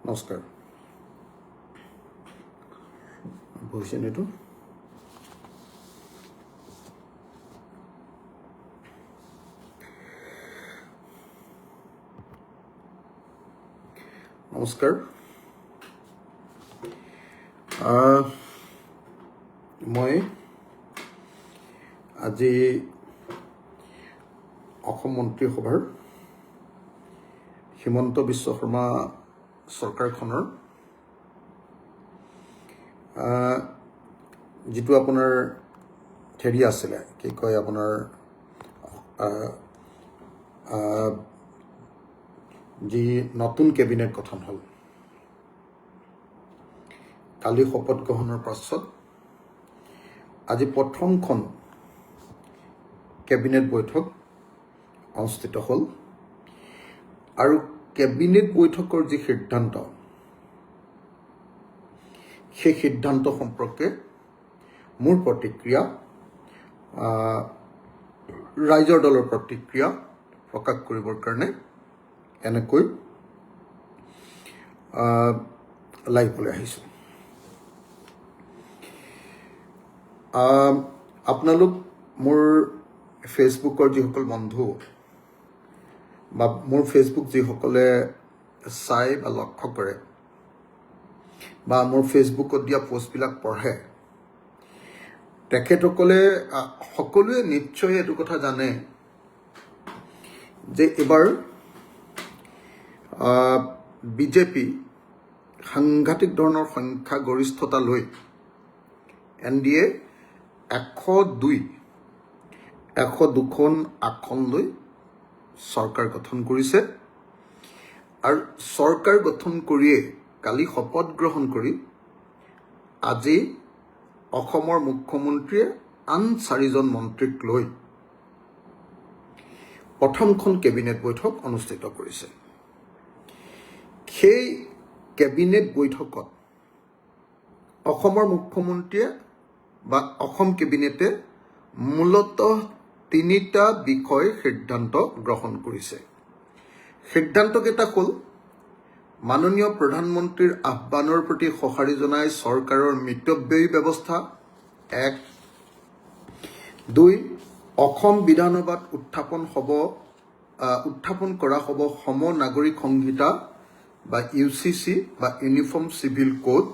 নমস্কাৰ বহিছেন এইটো নমস্কাৰ মই আজি অসম মন্ত্ৰীসভাৰ হিমন্ত বিশ্ব শৰ্মা চৰকাৰখনৰ যিটো আপোনাৰ হেৰি আছিলে কি কয় আপোনাৰ যি নতুন কেবিনেট গঠন হ'ল কালি শপত গ্ৰহণৰ পাছত আজি প্ৰথমখন কেবিনেট বৈঠক অনুষ্ঠিত হ'ল আৰু কেবিনেট বৈঠকৰ যি সিদ্ধান্ত সেই সিদ্ধান্ত সম্পৰ্কে মোৰ প্ৰতিক্ৰিয়া ৰাইজৰ দলৰ প্ৰতিক্ৰিয়া প্ৰকাশ কৰিবৰ কাৰণে এনেকৈ লাইভলৈ আহিছোঁ আপোনালোক মোৰ ফেচবুকৰ যিসকল বন্ধু বা মোৰ ফেচবুক যিসকলে চাই বা লক্ষ্য কৰে বা মোৰ ফেচবুকত দিয়া পোষ্টবিলাক পঢ়ে তেখেতসকলে সকলোৱে নিশ্চয় এইটো কথা জানে যে এবাৰ বিজেপি সাংঘাতিক ধৰণৰ সংখ্যাগৰিষ্ঠতা লৈ NDA 102খন আসন লৈ চৰকাৰ গঠন কৰিছে আৰু চৰকাৰ গঠন কৰিয়ে কালি শপত গ্ৰহণ কৰি আজি অসমৰ মুখ্যমন্ত্ৰীয়ে আন 4জন মন্ত্ৰীক লৈ প্ৰথমখন কেবিনেট বৈঠক অনুষ্ঠিত কৰিছে সেই কেবিনেট বৈঠকত অসমৰ মুখ্যমন্ত্ৰীয়ে বা অসম কেবিনেটে মূলতঃ 3টা বিষয় সিদ্ধান্ত গ্ৰহণ কৰিছে সিদ্ধান্তকেইটা হ'ল মাননীয় প্ৰধানমন্ত্ৰীৰ আহ্বানৰ প্ৰতি সঁহাৰি জনাই চৰকাৰৰ মিতব্যয়ী ব্যৱস্থা 1 2 অসম বিধানসভাত উত্থাপন কৰা হ'ব সম নাগৰিক সংহিতা বা UCC বা ইউনিফৰ্ম চিভিল কোড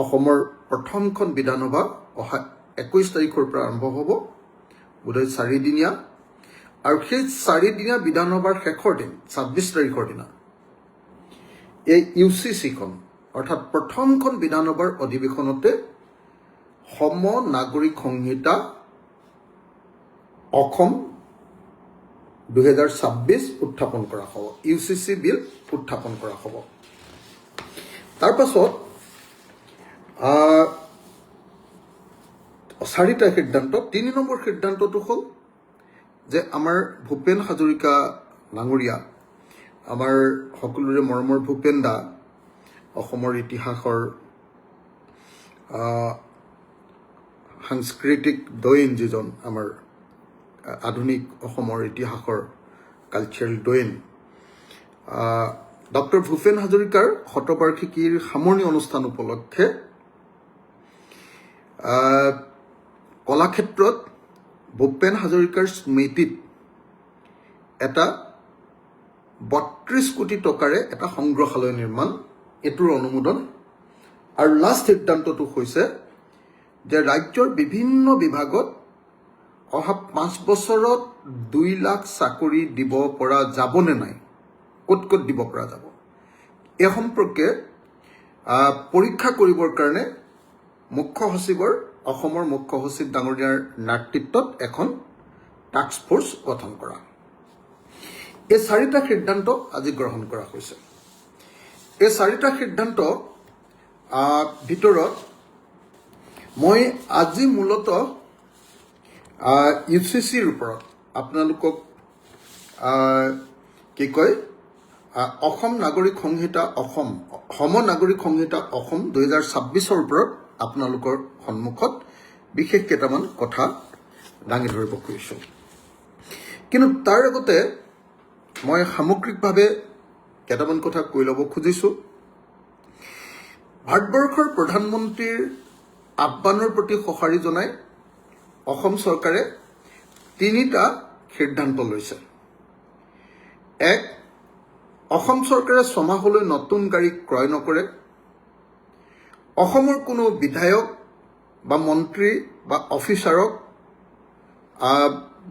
অসমৰ প্ৰথমখন বিধানসভা অহা 21 তাৰিখৰ পৰা আৰম্ভ হ'ব বোধহয় 4 দিনীয়া আৰু সেই 4 দিনীয়া বিধানসভাৰ শেষৰ দিন 26 তাৰিখৰ দিনা এই UCCখন অৰ্থাৎ প্ৰথমখন বিধানসভাৰ অধিৱেশনতে সম নাগৰিক সংহিতা অসম 2026 উত্থাপন কৰা হ'ব UCC বিল উত্থাপন কৰা হ'ব তাৰ পাছত 4টা সিদ্ধান্ত 3 নম্বৰ সিদ্ধান্তটো হ'ল যে আমাৰ ভূপেন হাজৰিকা ডাঙৰীয়া আমাৰ সকলোৰে মৰমৰ ভূপেন দা অসমৰ ইতিহাসৰ সাংস্কৃতিক দৈন যিজন আমাৰ আধুনিক অসমৰ ইতিহাসৰ কালচাৰেল দৈন ডক্টৰ ভূপেন হাজৰিকাৰ শতবাৰ্ষিকীৰ সামৰণি অনুষ্ঠান উপলক্ষে কলাক্ষেত্ৰত ভূপেন হাজৰিকাৰ স্মৃতিত এটা 32 কোটি টকাৰে এটা সংগ্ৰহালয় নিৰ্মাণ এটোৰ অনুমোদন আৰু লাষ্ট সিদ্ধান্তটো হৈছে যে ৰাজ্যৰ বিভিন্ন বিভাগত অহা 5 বছৰত 2 লাখ চাকৰি দিব পৰা যাবনে নাই ক'ত দিব পৰা যাব এই সম্পৰ্কে পৰীক্ষা কৰিবৰ কাৰণে অসমৰ মুখ্য সচিব ডাঙৰীয়াৰ নেতৃত্বত এখন টাস্ক ফ'ৰ্চ গঠন কৰা এই 4টা সিদ্ধান্ত আজি গ্ৰহণ কৰা হৈছে এই 4টা সিদ্ধান্ত ভিতৰত মই আজি মূলতঃ UCCৰ ওপৰত আপোনালোকক কি কয় অসম নাগৰিক সংহিতা সম নাগৰিক সংহিতা অসম 2026ৰ ওপৰত আপোনালোকৰ সন্মুখত বিশেষ কেইটামান কথা দাঙি ধৰিব খুজিছোঁ কিন্তু তাৰ আগতে মই সামগ্ৰিকভাৱে কেইটামান কথা কৈ ল'ব খুজিছোঁ। ভাৰতবৰ্ষৰ প্ৰধানমন্ত্ৰীৰ আহ্বানৰ প্ৰতি সঁহাৰি জনাই অসম চৰকাৰে 3টা সিদ্ধান্ত লৈছে। 1, অসম চৰকাৰে 6 মাহলৈ নতুন গাড়ী ক্ৰয় নকৰে। অসমৰ কোনো বিধায়ক বা মন্ত্ৰী বা অফিচাৰক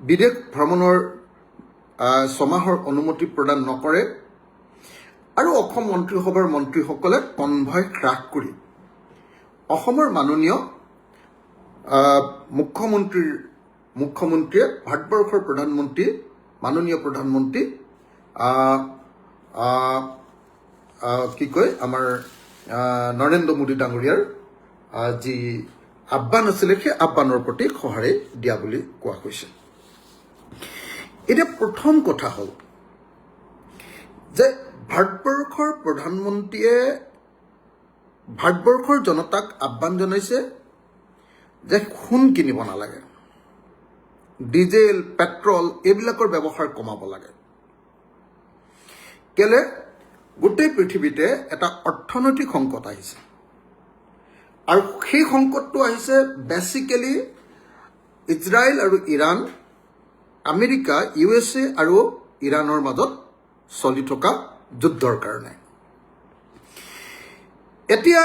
বিদেশ ভ্ৰমণৰ 6 মাহৰ অনুমতি প্ৰদান নকৰে। আৰু অসম মন্ত্ৰীসভাৰ মন্ত্ৰীসকলে কনভয় হ্ৰাস কৰি অসমৰ মাননীয় মুখ্যমন্ত্ৰীয়ে ভাৰতবৰ্ষৰ প্ৰধানমন্ত্ৰী মাননীয় প্ৰধানমন্ত্ৰী কি কয় আমাৰ নৰেন্দ্ৰ মোদী ডাঙৰীয়াৰ যি আহ্বান আছিলে সেই আহ্বানৰ প্ৰতি সঁহাৰি দিয়া বুলি কোৱা হৈছে। এতিয়া প্ৰথম কথা হ'ল যে ভাৰতবৰ্ষৰ প্ৰধানমন্ত্ৰীয়ে ভাৰতবৰ্ষৰ জনতাক আহ্বান জনাইছে যে সোণ কিনিব নালাগে, ডিজেল পেট্ৰল এইবিলাকৰ ব্যৱহাৰ কমাব লাগে। কেলে গোটেই পৃথিৱীতে এটা অৰ্থনৈতিক সংকট আহিছে আৰু সেই সংকটটো আহিছে বেচিকেলি ইজৰাইল আৰু ইৰাণ, আমেৰিকা, USA আৰু ইৰাণৰ মাজত চলি থকা যুদ্ধৰ কাৰণে। এতিয়া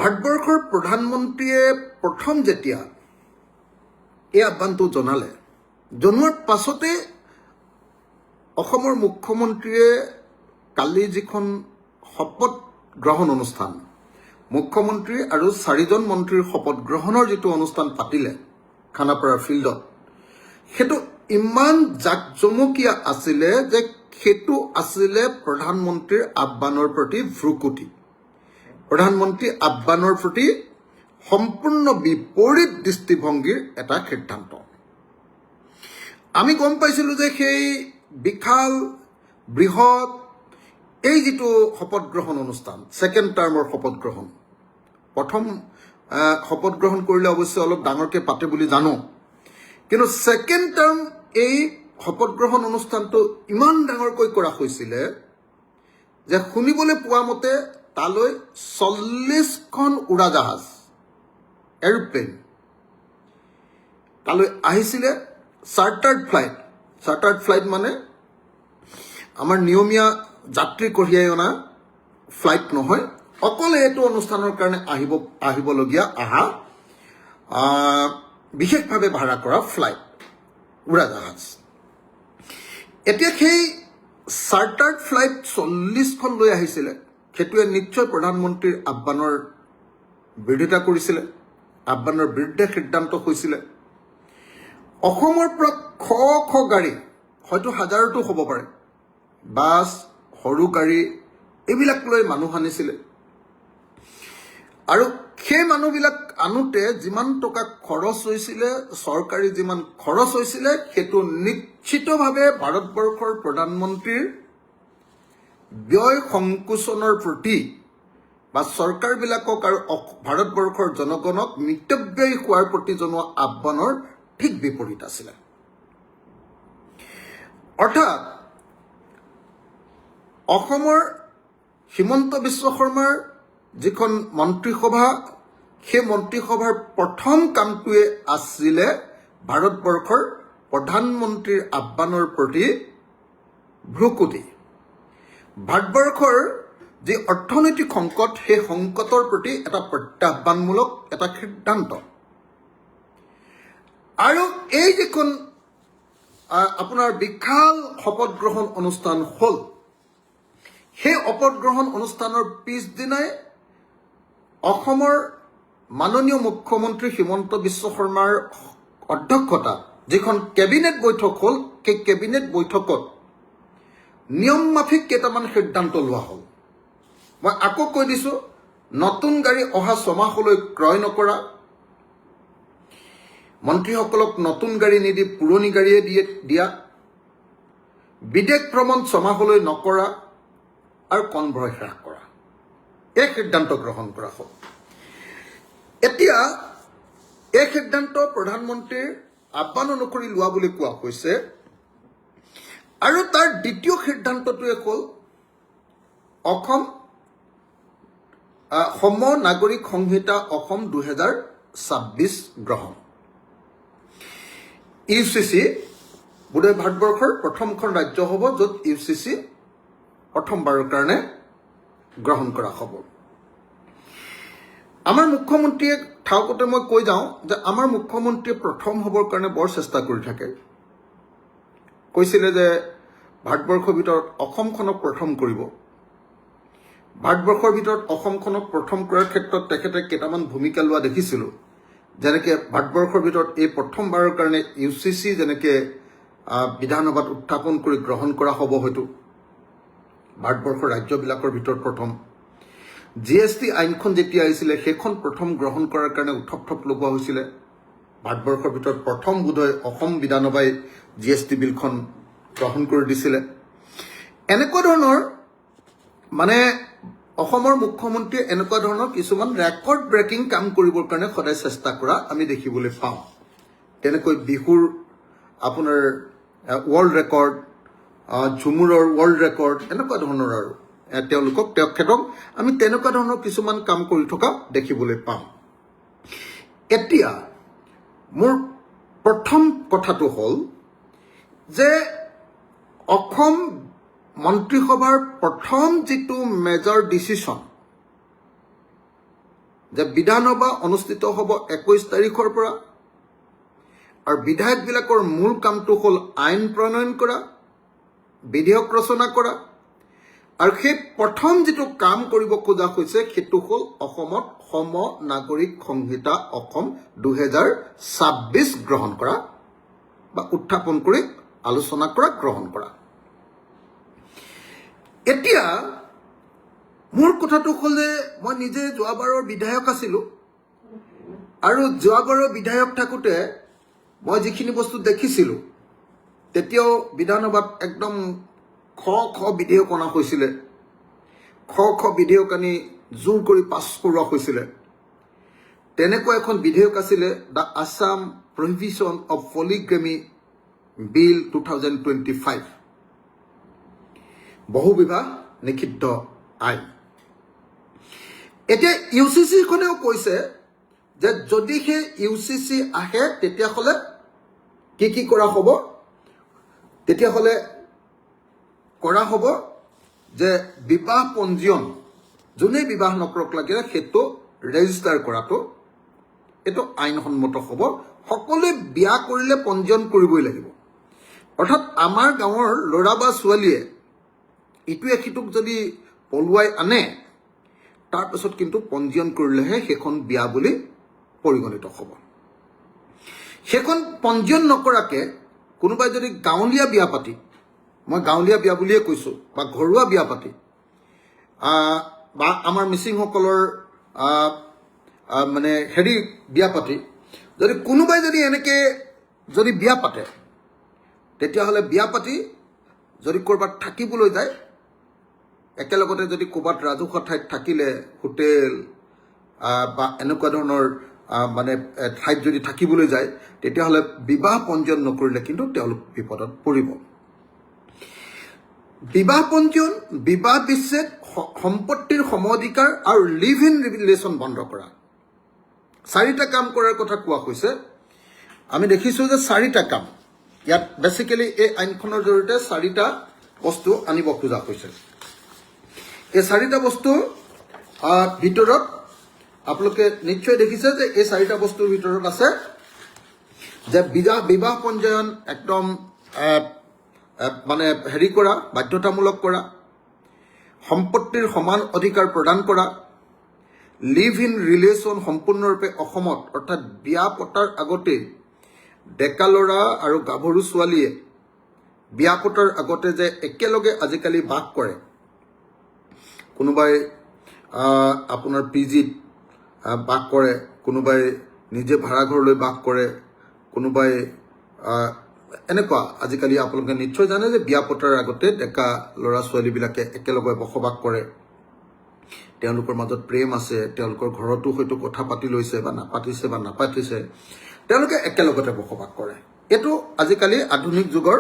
ভাৰতবৰ্ষৰ প্ৰধানমন্ত্ৰীয়ে প্ৰথম যেতিয়া এই আহ্বানটো জনোৱাৰ পাছতে অসমৰ মুখ্যমন্ত্ৰীয়ে কালি যিখন শপত গ্ৰহণ অনুষ্ঠান, মুখ্যমন্ত্ৰী আৰু 4জন মন্ত্ৰীৰ শপত গ্ৰহণৰ যিটো অনুষ্ঠান পাতিলে খানাপাৰা ফিল্ডত, সেইটো ইমান জাকজমকীয়া আছিলে যে সেইটো আছিলে প্ৰধানমন্ত্ৰীৰ আহ্বানৰ প্ৰতি ভ্ৰুকুটি, প্ৰধানমন্ত্ৰীৰ আহ্বানৰ প্ৰতি সম্পূৰ্ণ বিপৰীত দৃষ্টিভংগীৰ এটা সিদ্ধান্ত। আমি গম পাইছিলোঁ যে সেই বিশাল বৃহৎ এই যিটো শপত গ্ৰহণ অনুষ্ঠান, 2nd টাৰ্মৰ শপত গ্ৰহণ, প্ৰথম শপত গ্ৰহণ কৰিলে অৱশ্যে অলপ ডাঙৰকৈ পাতে বুলি জানো, কিন্তু 2nd টাৰ্ম এই শপত গ্ৰহণ অনুষ্ঠানটো ইমান ডাঙৰকৈ কৰা হৈছিলে যে শুনিবলৈ পোৱা মতে তালৈ 40খন উৰাজাহাজ এৰোপ্লেন তালৈ আহিছিলে। চাৰ্টাৰ্ড ফ্লাইট মানে আমাৰ নিয়মীয়া যাত্ৰী কঢ়িয়াই অনা ফ্লাইট নহয়, অকল এইটো অনুষ্ঠানৰ কাৰণে আহিবলগীয়া বিশেষভাৱে ভাড়া কৰা ফ্লাইট উৰাজাহাজ। এতিয়া সেই চাৰ্টাৰ্ড ফ্লাইট 40খন লৈ আহিছিলে, সেইটোৱে নিশ্চয় প্ৰধানমন্ত্ৰীৰ আহ্বানৰ বিৰোধিতা কৰিছিলে, আহ্বানৰ বিৰুদ্ধে সিদ্ধান্ত হৈছিলে। অসমৰ পৰা শ গাড়ী, হয়তো হাজাৰতো হ'ব পাৰে, বাছ, সৰু গাড়ী এইবিলাক লৈ মানুহ আনিছিলে আৰু সেই মানুহবিলাক আনোতে যিমান টকা খৰচ হৈছিলে, চৰকাৰী যিমান খৰচ হৈছিলে, সেইটো নিশ্চিতভাৱে ভাৰতবৰ্ষৰ প্ৰধানমন্ত্ৰীৰ ব্যয় সংকোচনৰ প্ৰতি বা চৰকাৰবিলাকক আৰু ভাৰতবৰ্ষৰ জনগণক মিতব্যয়ী হোৱাৰ প্ৰতি জনোৱা আহ্বানৰ ঠিক বিপৰীত আছিলে। অৰ্থাৎ অসমৰ হিমন্ত বিশ্ব শৰ্মাৰ যিখন মন্ত্ৰীসভা, সেই মন্ত্ৰীসভাৰ প্ৰথম কামটোৱে আছিলে ভাৰতবৰ্ষৰ প্ৰধানমন্ত্ৰীৰ আহ্বানৰ প্ৰতি ভ্ৰুকুটি। ভাৰতবৰ্ষৰ যি অৰ্থনৈতিক সংকট, সেই সংকটৰ প্ৰতি এটা প্ৰত্যাহ্বানমূলক এটা সিদ্ধান্ত। আৰু এই যিখন আপোনাৰ বিশাল শপত গ্ৰহণ অনুষ্ঠান হ'ল, সেই শপত গ্ৰহণ অনুষ্ঠানৰ পিছদিনাই অসমৰ মাননীয় মুখ্যমন্ত্ৰী হিমন্ত বিশ্ব শৰ্মাৰ অধ্যক্ষতাত যিখন কেবিনেট বৈঠক হ'ল, সেই কেবিনেট বৈঠকত নিয়ম মাফিক কেইটামান সিদ্ধান্ত লোৱা হ'ল। মই আকৌ কৈ দিছোঁ, নতুন গাড়ী অহা 6 মাহলৈ ক্ৰয় নকৰা, মন্ত্ৰীসকলক নতুন গাড়ী নিদি পুৰণি গাড়ীয়ে দিয়া, বিদেশ ভ্ৰমণ 6 মাহলৈ নকৰা আৰু কনভয় হ্ৰাস কৰা, এই সিদ্ধান্ত গ্ৰহণ কৰা হ'ল। এতিয়া এই সিদ্ধান্ত প্ৰধানমন্ত্ৰীৰ আহ্বান অনুসৰি লোৱা বুলি কোৱা হৈছে। আৰু তাৰ দ্বিতীয় সিদ্ধান্তটোৱে হ'ল অসম সম নাগৰিক সংহিতা অসম 2026 গ্ৰহণ ইউচিচি বোধহয় ভাৰতবৰ্ষৰ প্ৰথমখন ৰাজ্য হ'ব য'ত ইউচিচি প্ৰথমবাৰৰ কাৰণে গ্ৰহণ কৰা হ'ব আমাৰ মুখ্যমন্ত্ৰীয়ে ঠাউকতে মই কৈ যাওঁ যে আমাৰ মুখ্যমন্ত্ৰীয়ে প্ৰথম হ'বৰ কাৰণে বৰ চেষ্টা কৰি থাকে কৈছিলে যে ভাৰতবৰ্ষৰ ভিতৰত অসমখনক প্ৰথম কৰিব ভাৰতবৰ্ষৰ ভিতৰত অসমখনক প্ৰথম কৰাৰ ক্ষেত্ৰত তেখেতে কেইটামান ভূমিকা লোৱা দেখিছিলোঁ যেনেকৈ ভাৰতবৰ্ষৰ ভিতৰত এই প্ৰথমবাৰৰ কাৰণে ইউচিচি যেনেকৈ বিধানসভাত উত্থাপন কৰি গ্ৰহণ কৰা হ'ব হয়তো ভাৰতবৰ্ষৰ ৰাজ্যবিলাকৰ ভিতৰত প্ৰথম GST আইনখন যেতিয়া আহিছিলে সেইখন প্ৰথম গ্ৰহণ কৰাৰ কাৰণে উত্থপ লগোৱা হৈছিলে ভাৰতবৰ্ষৰ ভিতৰত প্ৰথম বোধহয় অসম বিধানসভাই GST বিলখন গ্ৰহণ কৰি দিছিলে এনেকুৱা ধৰণৰ মানে অসমৰ মুখ্যমন্ত্ৰীয়ে এনেকুৱা ধৰণৰ কিছুমান ৰেকৰ্ড ব্ৰেকিং কাম কৰিবৰ কাৰণে সদায় চেষ্টা কৰা আমি দেখিবলৈ পাওঁ তেনেকৈ বিহুৰ আপোনাৰ ৱৰ্ল্ড ৰেকৰ্ড ঝুমুৰৰ ৱৰ্ল্ড ৰেকৰ্ড এনেকুৱা ধৰণৰ আৰু তেখেতক আমি তেনেকুৱা ধৰণৰ কিছুমান কাম কৰি থকা দেখিবলৈ পাওঁ এতিয়া মোৰ প্ৰথম কথাটো হ'ল যে অসম মন্ত্ৰীসভাৰ প্ৰথম যিটো মেজৰ ডিচিশ্যন যে বিধানসভা অনুষ্ঠিত হ'ব 21 তাৰিখৰ পৰা আৰু বিধায়কবিলাকৰ মূল কামটো হ'ল আইন প্ৰণয়ন কৰা বিধেয়ক ৰচনা কৰা আৰু সেই প্ৰথম যিটো কাম কৰিব খোজা হৈছে সেইটো হ'ল অসমত সম নাগৰিক সংহিতা অসম 2026 গ্ৰহণ কৰা বা উত্থাপন কৰি আলোচনা কৰা গ্ৰহণ কৰা এতিয়া মোৰ কথাটো হ'ল যে মই নিজে যোৱাবাৰৰ বিধায়ক আছিলোঁ আৰু যোৱাবাৰৰ বিধায়ক থাকোঁতে মই যিখিনি বস্তু দেখিছিলোঁ তেতিয়াও বিধানসভাত একদম খ বিধেয়ক অনা হৈছিলে খ বিধেয়ক আনি জোৰ কৰি পাছ কৰোৱা হৈছিলে তেনেকুৱা এখন বিধেয়ক আছিলে দ্য আছাম প্ৰহিবিশ্যন অফ পলিগ্ৰামি বিল 2025 বহুবিবাহ নিষিদ্ধ আইন এতিয়া ইউচিচিখনেও কৈছে যে যদি সেই ইউচিচি আহে তেতিয়াহ'লে কি কৰা হ'ব তেতিয়াহ'লে কৰা হ'ব যে বিবাহ পঞ্জীয়ন যোনে বিবাহ নকৰক লাগিলে সেইটো ৰেজিষ্টাৰ কৰাটো এইটো আইনসন্মত হ'ব সকলোৱে বিয়া কৰিলে পঞ্জীয়ন কৰিবই লাগিব অৰ্থাৎ আমাৰ গাঁৱৰ ল'ৰা বা ছোৱালীয়ে ইটোৱে সিটোক যদি পলুৱাই আনে তাৰপিছত কিন্তু পঞ্জীয়ন কৰিলেহে সেইখন বিয়া বুলি পৰিগণিত হ'ব সেইখন পঞ্জীয়ন নকৰাকৈ কোনোবাই যদি গাঁৱলীয়া বিয়া পাতি মই গাঁৱলীয়া বিয়া বুলিয়ে কৈছোঁ বা ঘৰুৱা বিয়া পাতি বা আমাৰ মিচিংসকলৰ মানে বিয়া পাতি যদি কোনোবাই যদি এনেকৈ যদি বিয়া পাতে তেতিয়াহ'লে বিয়া পাতি যদি ক'ৰবাত থাকিবলৈ যায় একেলগতে যদি ক'ৰবাত ৰাজহুৱা ঠাইত থাকিলে হোটেল বা এনেকুৱা ধৰণৰ মানে ঠাইত যদি থাকিবলৈ যায় তেতিয়াহ'লে বিবাহ পঞ্জীয়ন নকৰিলে কিন্তু তেওঁলোক বিপদত পৰিব বিবাহ পঞ্জীয়ন বিবাহ বিচ্ছেদ সম্পত্তিৰ সম অধিকাৰ আৰু লিভ ইন ৰিলেশ্যন বন্ধ কৰা 4টা কাম কৰাৰ কথা কোৱা হৈছে আমি দেখিছোঁ যে 4টা কাম ইয়াত বেচিকেলি এই আইনখনৰ জৰিয়তে 4টা বস্তু আনিব খোজা হৈছে এই 4টা বস্তু ভিতৰত আপোনালোকে নিশ্চয় দেখিছে যে এই 4টা বস্তুৰ ভিতৰত আছে যে বিবাহ পঞ্জীয়ন একদম মানে কৰা বাধ্যতামূলক কৰা সম্পত্তিৰ সমান অধিকাৰ প্ৰদান কৰা লিভ ইন ৰিলেশ্যন সম্পূৰ্ণৰূপে অসমত অৰ্থাৎ বিয়া পতাৰ আগতে ডেকা ল'ৰা আৰু গাভৰু ছোৱালীয়ে বিয়া পতাৰ আগতে যে একেলগে আজিকালি বাস কৰে কোনোবাই আপোনাৰ পিজিত বাস কৰে কোনোবাই নিজে ভাড়াঘৰলৈ বাস কৰে কোনোবাই এনেকুৱা আজিকালি আপোনালোকে নিশ্চয় জানে যে বিয়া পতাৰ আগতে ডেকা ল'ৰা ছোৱালীবিলাকে একেলগে বসবাস কৰে তেওঁলোকৰ মাজত প্ৰেম আছে তেওঁলোকৰ ঘৰতো হয়তো কথা পাতি লৈছে বা নাপাতিছে তেওঁলোকে একেলগতে বসবাস কৰে এইটো আজিকালি আধুনিক যুগৰ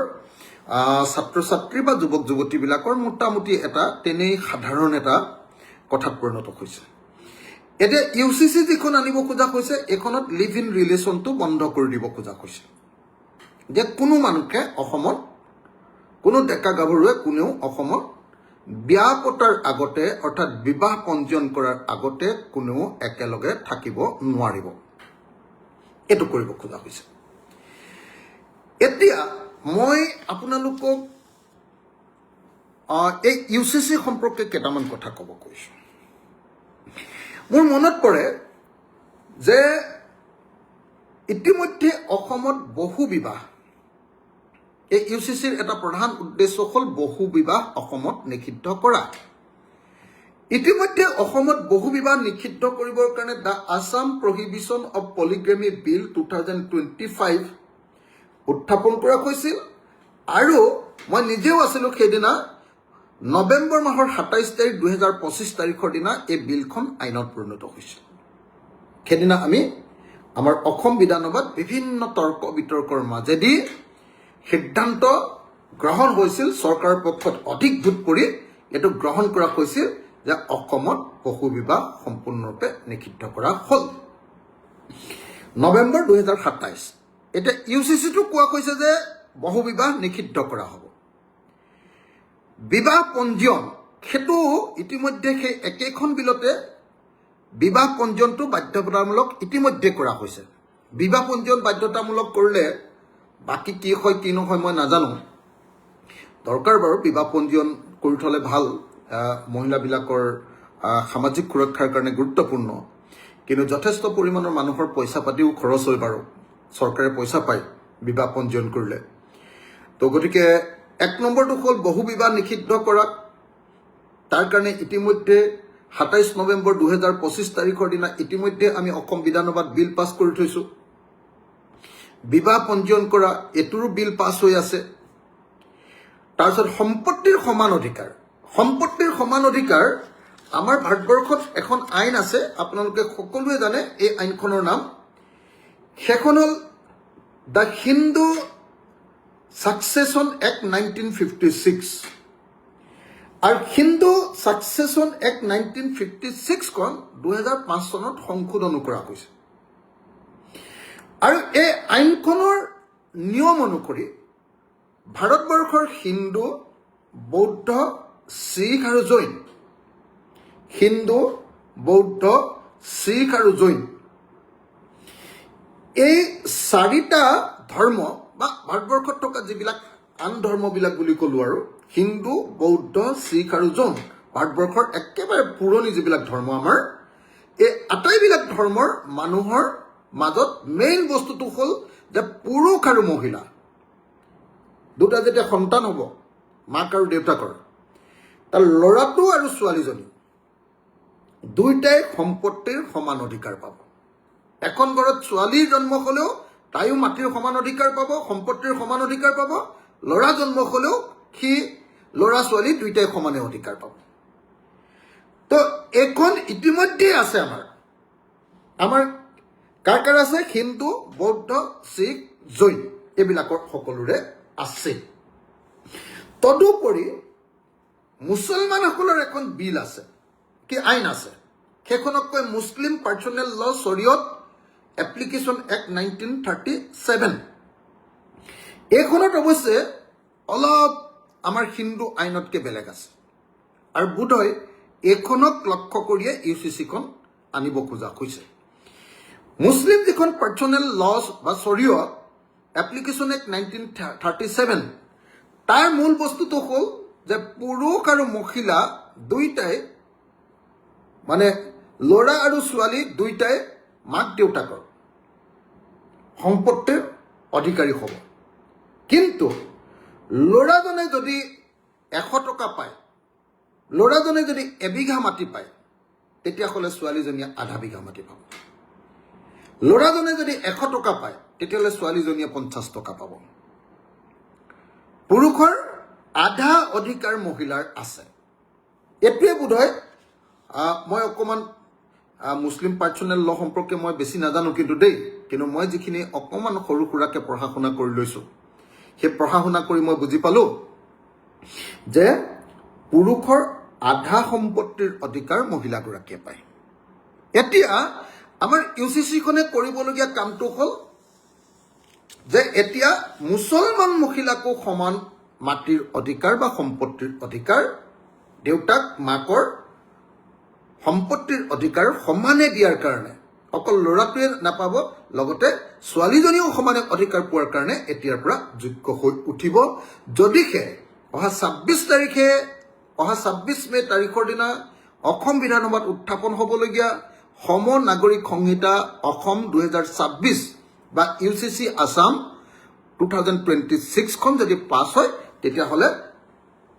ছাত্ৰ ছাত্ৰী বা যুৱক যুৱতীবিলাকৰ মোটামুটি এটা তেনেই সাধাৰণ এটা কথাত পৰিণত হৈছে এতিয়া ইউচিচি যিখন আনিব খোজা হৈছে এইখনত লিভ ইন ৰিলেশ্যনটো বন্ধ কৰি দিব খোজা হৈছে যে কোনো মানুহে অসমত কোনো ডেকা গাভৰুৱে কোনেও অসমত বিয়া পতাৰ আগতে অৰ্থাৎ বিবাহ পঞ্জীয়ন কৰাৰ আগতে কোনেও একেলগে থাকিব নোৱাৰিব এটো কৰিব খোজা হৈছে এতিয়া মই আপোনালোকক এই ইউচিচি সম্পৰ্কে কেইটামান কথা ক'ব কৈছো মোৰ মনত পৰে যে ইতিমধ্যে অসমত বহু বিবাহ এই ইউচিচিৰ এটা প্ৰধান উদ্দেশ্য হ'ল বহু বিবাহ অসমত নিষিদ্ধ কৰা ইতিমধ্যে অসমত বহু বিবাহ নিষিদ্ধ কৰিবৰ কাৰণে the Assam prohibition of polygamy bill 2025 উত্থাপন কৰা হৈছিল আৰু মই নিজেও আছিলোঁ সেইদিনা নৱেম্বৰ মাহৰ 27 তাৰিখ 2025 তাৰিখৰ দিনা এই বিলখন আইনত পৰিণত হৈছিল সেইদিনা আমি আমাৰ অসম বিধানসভাত বিভিন্ন তৰ্ক বিতৰ্কৰ মাজেদি সিদ্ধান্ত গ্ৰহণ হৈছিল চৰকাৰৰ পক্ষত অধিক ভোট পৰি এটো গ্ৰহণ কৰা হৈছিল যে অসমত বহু বিবাহ সম্পূৰ্ণৰূপে নিষিদ্ধ কৰা হ'ল নৱেম্বৰ 2027 এটা ইউচিচিটো কোৱা কৈছে যে বহু বিবাহ নিষিদ্ধ কৰা হ'ব বিবাহ পঞ্জীয়ন হেতু ইতিমধ্যে সেই একেখন বিলতে বিবাহ পঞ্জীয়নটো বাধ্যতামূলক ইতিমধ্যে কৰা হৈছে বিবাহ পঞ্জীয়ন বাধ্যতামূলক কৰিলে বাকি কি হয় কি নহয় মই নাজানো দৰকাৰ বাৰু বিবাহ পঞ্জীয়ন কৰি থলে ভাল মহিলাবিলাকৰ সামাজিক সুৰক্ষাৰ কাৰণে গুৰুত্বপূৰ্ণ কিন্তু যথেষ্ট পৰিমাণৰ মানুহৰ পইচা পাতিও খৰচ হয় বাৰু চৰকাৰে পইচা পায় বিবাহ পঞ্জীয়ন কৰিলে তো গতিকে এক নম্বৰটো হ'ল বহু বিবাহ নিষিদ্ধ কৰা তাৰ কাৰণে ইতিমধ্যে 27 নৱেম্বৰ 2025 তাৰিখৰ দিনা ইতিমধ্যে আমি অসম বিধানসভাত বিল পাছ কৰি থৈছো বিবাহ পঞ্জীয়ন কৰা এটোৰো বিল পাছ হৈ আছে তাৰপিছত সম্পত্তিৰ সমান অধিকাৰ আমাৰ ভাৰতবৰ্ষত এখন আইন আছে আপোনালোকে সকলোৱে জানে এই আইনখনৰ নাম সেইখন হ'ল দ্য হিন্দু সাকচেছন এক্ট 1956 আৰু হিন্দু সাকচেছন এক্ট 1956 খন 2005 চনত সংশোধন কৰা হৈছে আৰু এই আইনখনৰ নিয়ম অনুসৰি ভাৰতবৰ্ষৰ হিন্দু বৌদ্ধ শিখ আৰু জৈন এই চাৰিটা ধৰ্ম বা ভাৰতবৰ্ষত থকা যিবিলাক আন ধৰ্মবিলাক বুলি ক'লো আৰু হিন্দু বৌদ্ধ শিখ আৰু জৈন ভাৰতবৰ্ষৰ একেবাৰে পুৰণি যিবিলাক ধৰ্ম আমাৰ এই আটাইবিলাক ধৰ্মৰ মানুহৰ মাজত মেইন বস্তুটো হ'ল যে পুৰুষ আৰু মহিলা দুটা যেতিয়া সন্তান হ'ব মাক আৰু দেউতাকৰ তাৰ ল'ৰাটো আৰু ছোৱালীজনী দুইটাই সম্পত্তিৰ সমান অধিকাৰ পাব এখন ঘৰত ছোৱালীৰ জন্ম হ'লেও তাইও মাটিৰ সমান অধিকাৰ পাব সম্পত্তিৰ সমান অধিকাৰ পাব ল'ৰা জন্ম হ'লেও সি ল'ৰা ছোৱালী দুইটাই সমানে অধিকাৰ পাব তো এখন ইতিমধ্যে আছে আমাৰ কাৰ আছে হিন্দু বৌদ্ধ শিখ জৈন এইবিলাকৰ সকলোৰে আছে তদুপৰি মুছলমানসকলৰ এখন বিল আছে কি আইন আছে সেইখনক কয় মুছলিম পাৰ্চনেল ল শৰীয়ত এপ্লিকেশ্যন এক্ট 1937 এইখনত অৱশ্যে অলপ আমাৰ হিন্দু আইনতকৈ বেলেগ আছে আৰু বোধহয় এইখনক লক্ষ্য কৰিয়ে ইউচিচিখন আনিব খোজা হৈছে মুছলিম যিখন পাৰ্চনেল ল বা শৰীয়ত এপ্লিকেশ্যন এক্ট 1937 তাৰ মূল বস্তুটো হ'ল যে পুৰুষ আৰু মহিলা দুইটাই মানে ল'ৰা আৰু ছোৱালী দুইটাই মাক দেউতাকৰ সম্পত্তিৰ অধিকাৰী হ'ব কিন্তু ল'ৰাজনে যদি 100 টকা পায় ল'ৰাজনে যদি এবিঘা মাটি পায় তেতিয়াহ'লে ছোৱালীজনীয়ে আধা বিঘা মাটি পাব ল'ৰাজনে যদি 100 টকা পায় তেতিয়াহ'লে ছোৱালীজনীয়ে 50 টকা পাব পুৰুষৰ আধা অধিকাৰ মহিলাৰ আছে এটোৱে বোধহয় মই অকমান মুছলিম পাৰ্চনেল ল সম্পৰ্কে মই বেছি নাজানো কিন্তু মই যিখিনি অকমান সৰু সুৰাকে পঢ়া শুনা কৰি লৈছো সেই পঢ়া শুনা কৰি মই বুজি পালো যে পুৰুষৰ আধা সম্পত্তিৰ অধিকাৰ মহিলাগৰাকীয়ে পায়। এতিয়া আমাৰ ইউচিচিখনে কৰিবলগীয়া কামটো হ'ল যে এতিয়া মুছলমান মহিলাকো সমান মাটিৰ অধিকাৰ বা সম্পত্তিৰ অধিকাৰ, দেউতাক মাকৰ সম্পত্তিৰ অধিকাৰ সমানে দিয়াৰ কাৰণে অকল ল'ৰাটোৱে নাপাব, লগতে ছোৱালীজনীও সমানে অধিকাৰ পোৱাৰ কাৰণে এতিয়াৰ পৰা যোগ্য হৈ উঠিব। যদিহে অহা 26 মে তাৰিখৰ দিনা অসম বিধানসভাত উত্থাপন হ'বলগীয়া সম নাগৰিক সংহিতা অসম 2026 বা ইউচিচি আছাম 2026খন যদি পাছ হয়, তেতিয়াহ'লে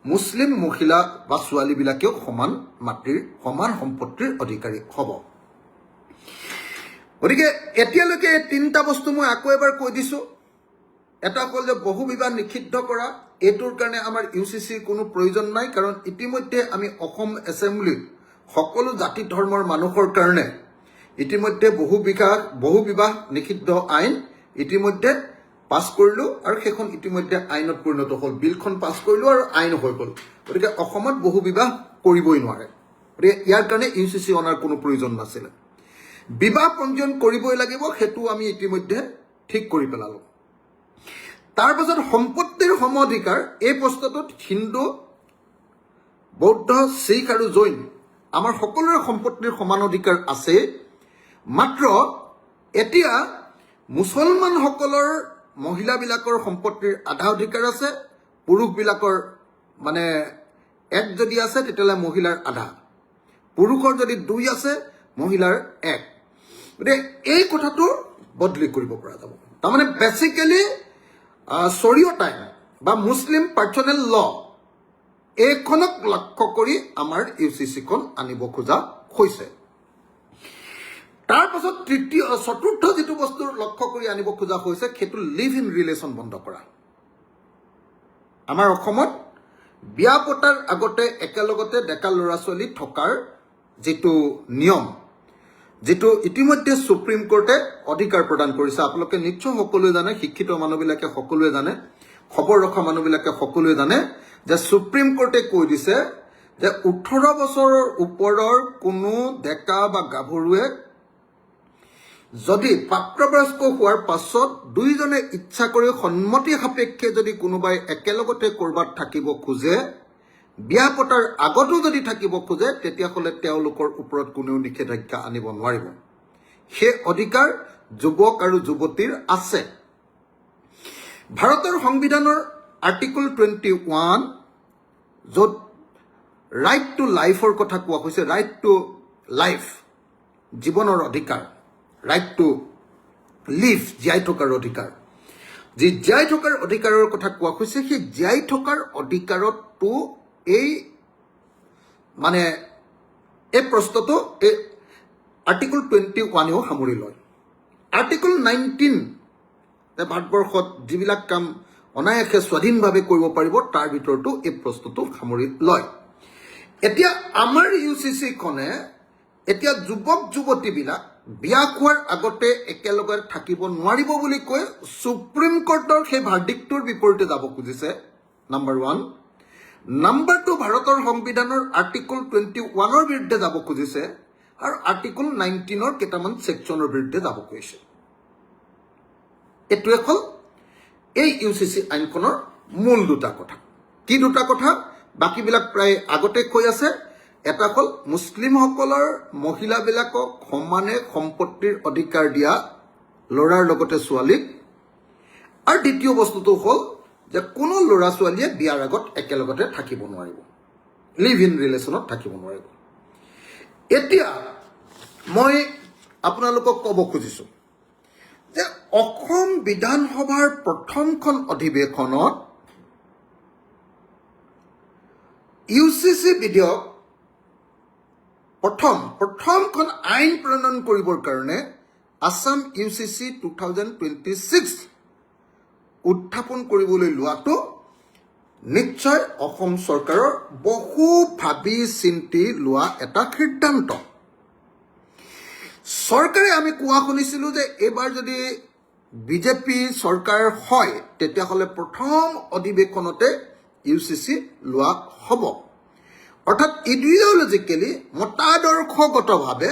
মুছলিম মহিলা বা ছোৱালীবিলাকেও সমান মাটিৰ সমান সম্পত্তিৰ অধিকাৰী হ'ব। গতিকে এতিয়ালৈকে এই তিনিটা বস্তু মই আকৌ এবাৰ কৈ দিছোঁ। এটা হ'ল যে বহু বিবাহ নিষিদ্ধ কৰা, এইটোৰ কাৰণে আমাৰ ইউচিচিৰ কোনো প্ৰয়োজন নাই, কাৰণ ইতিমধ্যে আমি অসম এছেম্বলিত সকলো জাতি ধৰ্মৰ মানুহৰ কাৰণে ইতিমধ্যে বহু বিবাহ নিষিদ্ধ আইন ইতিমধ্যে পাছ কৰিলোঁ আৰু সেইখন ইতিমধ্যে আইনত পৰিণত হ'ল। বিলখন পাছ কৰিলোঁ আৰু আইন হৈ গ'ল। গতিকে অসমত বহু বিবাহ কৰিবই নোৱাৰে। গতিকে ইয়াৰ কাৰণে ইউচিচি অনাৰ কোনো প্ৰয়োজন নাছিলে। বিবাহ পঞ্জীয়ন কৰিবই লাগিব, সেইটো আমি ইতিমধ্যে ঠিক কৰি পেলালোঁ। তাৰ পাছত সম্পত্তিৰ সম অধিকাৰ, এই প্ৰশ্নটোত হিন্দু, বৌদ্ধ, শিখ আৰু জৈন আমাৰ সকলোৰে সম্পত্তিৰ সমান অধিকাৰ আছে। মাত্ৰ এতিয়া মুছলমানসকলৰ মহিলাবিলাকৰ সম্পত্তিৰ আধা অধিকাৰ আছে, পুৰুষবিলাকৰ মানে এক যদি আছে তেতিয়াহ'লে মহিলাৰ আধা, পুৰুষৰ যদি 2 আছে মহিলাৰ 1। গতিকে এই কথাটো বদলি কৰিব পৰা যাব। তাৰমানে বেচিকেলি শৰীয়ত আইন বা মুছলিম পাৰ্চনেল ল এইখনক লক্ষ্য কৰি আমাৰ ইউচিচিখন আনিব খোজা হৈছে। তাৰ পাছত চতুৰ্থ যিটো বস্তু লক্ষ্য কৰি আনিব খোজা হৈছে সেইটো লিভ ইন ৰিলেশ্যন বন্ধ কৰা। আমাৰ অসমত বিয়া পতাৰ আগতে একেলগতে ডেকা ল'ৰা ছোৱালী থকাৰ যিটো নিয়ম, যিটো ইতিমধ্যে সুপ্ৰিম কোৰ্টে অধিকাৰ প্ৰদান কৰিছে, আপোনালোকে নিশ্চয় সকলোৱে জানে, শিক্ষিত মানুহবিলাকে সকলোৱে জানে, খবৰ ৰখা মানুহবিলাকে সকলোৱে জানে যে সুপ্ৰিম কোৰ্টে কৈ দিছে যে 18 বছৰৰ ওপৰৰ কোনো ডেকা বা গাভৰুৱে যদি প্ৰাপ্তবয়স্ক হোৱাৰ পাছত দুইজনে ইচ্ছা কৰি সন্মতি সাপেক্ষে যদি কোনোবাই একেলগতে ক'ৰবাত থাকিব খোজে, বিয়া পতাৰ আগতো যদি থাকিব খোজে, তেতিয়াহ'লে তেওঁলোকৰ ওপৰত কোনেও নিষেধাজ্ঞা আনিব নোৱাৰিব। সেই অধিকাৰ যুৱক আৰু যুৱতীৰ আছে। ভাৰতৰ সংবিধানৰ আৰ্টিকল 21 য'ত ৰাইট টু লাইফৰ কথা কোৱা হৈছে, ৰাইট টু লাইফ, জীৱনৰ অধিকাৰ, ৰাইট টু লিভ, জীয়াই থকাৰ অধিকাৰ, যি জীয়াই থকাৰ অধিকাৰৰ কথা কোৱা হৈছে, সেই জীয়াই থকাৰ অধিকাৰতো এই প্ৰশ্নটো এই আৰ্টিকল 21ও সামৰি লয়। আৰ্টিকল 19 ভাৰতবৰ্ষত যিবিলাক কাম অনায়াসে স্বাধীনভাৱে কৰিব পাৰিব তাৰ ভিতৰতো এই প্ৰশ্নটো সামৰি লয়। এতিয়া আমাৰ ইউচিচিখনে এতিয়া যুৱক যুৱতীবিলাক বিয়া খোৱাৰ আগতে একেলগে থাকিব নোৱাৰিব বুলি কৈ সুপ্ৰিম কোৰ্টৰ সেই ভাৰ্ডিক্টটোৰ বিপৰীতে যাব খুজিছে, নাম্বাৰ 1। নাম্বাৰ 2, ভাৰতৰ সংবিধানৰ আৰ্টিকল 21ৰ বিৰুদ্ধে যাব খুজিছে আৰু আৰ্টিকল 19ৰ কেইটামান ছেকশ্যনৰ বিৰুদ্ধে যাব খুজিছে। এইটোৱে হ'ল এই ইউচিচি আইনখনৰ মূল দুটা কথা। কি দুটা কথা? বাকীবিলাক প্ৰায় আগতে কৈ আছে। এটা হ'ল মুছলিমসকলৰ মহিলাবিলাকক সমানে সম্পত্তিৰ অধিকাৰ দিয়া, ল'ৰাৰ লগতে ছোৱালীক। আৰু দ্বিতীয় বস্তুটো হ'ল যে কোনো ল'ৰা ছোৱালীয়ে বিয়াৰ আগত একেলগতে থাকিব নোৱাৰিব, লিভ ইন ৰিলেশ্যনত থাকিব নোৱাৰিব। এতিয়া মই আপোনালোকক ক'ব খুজিছোঁ যে অসম বিধানসভাৰ প্ৰথমখন অধিৱেশনত ইউচিচি বিধেয়ক প্ৰথমখন আইন প্ৰণয়ন কৰিবৰ কাৰণে আছাম ইউচিচি 2026 উত্থাপন কৰিবলৈ লোৱাটো নিশ্চয় অসম চৰকাৰৰ বহু ভাবি চিন্তি লোৱা এটা সিদ্ধান্ত। চৰকাৰে আমি কোৱা শুনিছিলোঁ যে এইবাৰ যদি বিজেপি চৰকাৰ হয় তেতিয়াহ'লে প্ৰথম অধিৱেশনতে ইউচিচি লোৱা হ'ব। অৰ্থাৎ ইডিঅলজিকেলি মতাদৰ্শগতভাৱে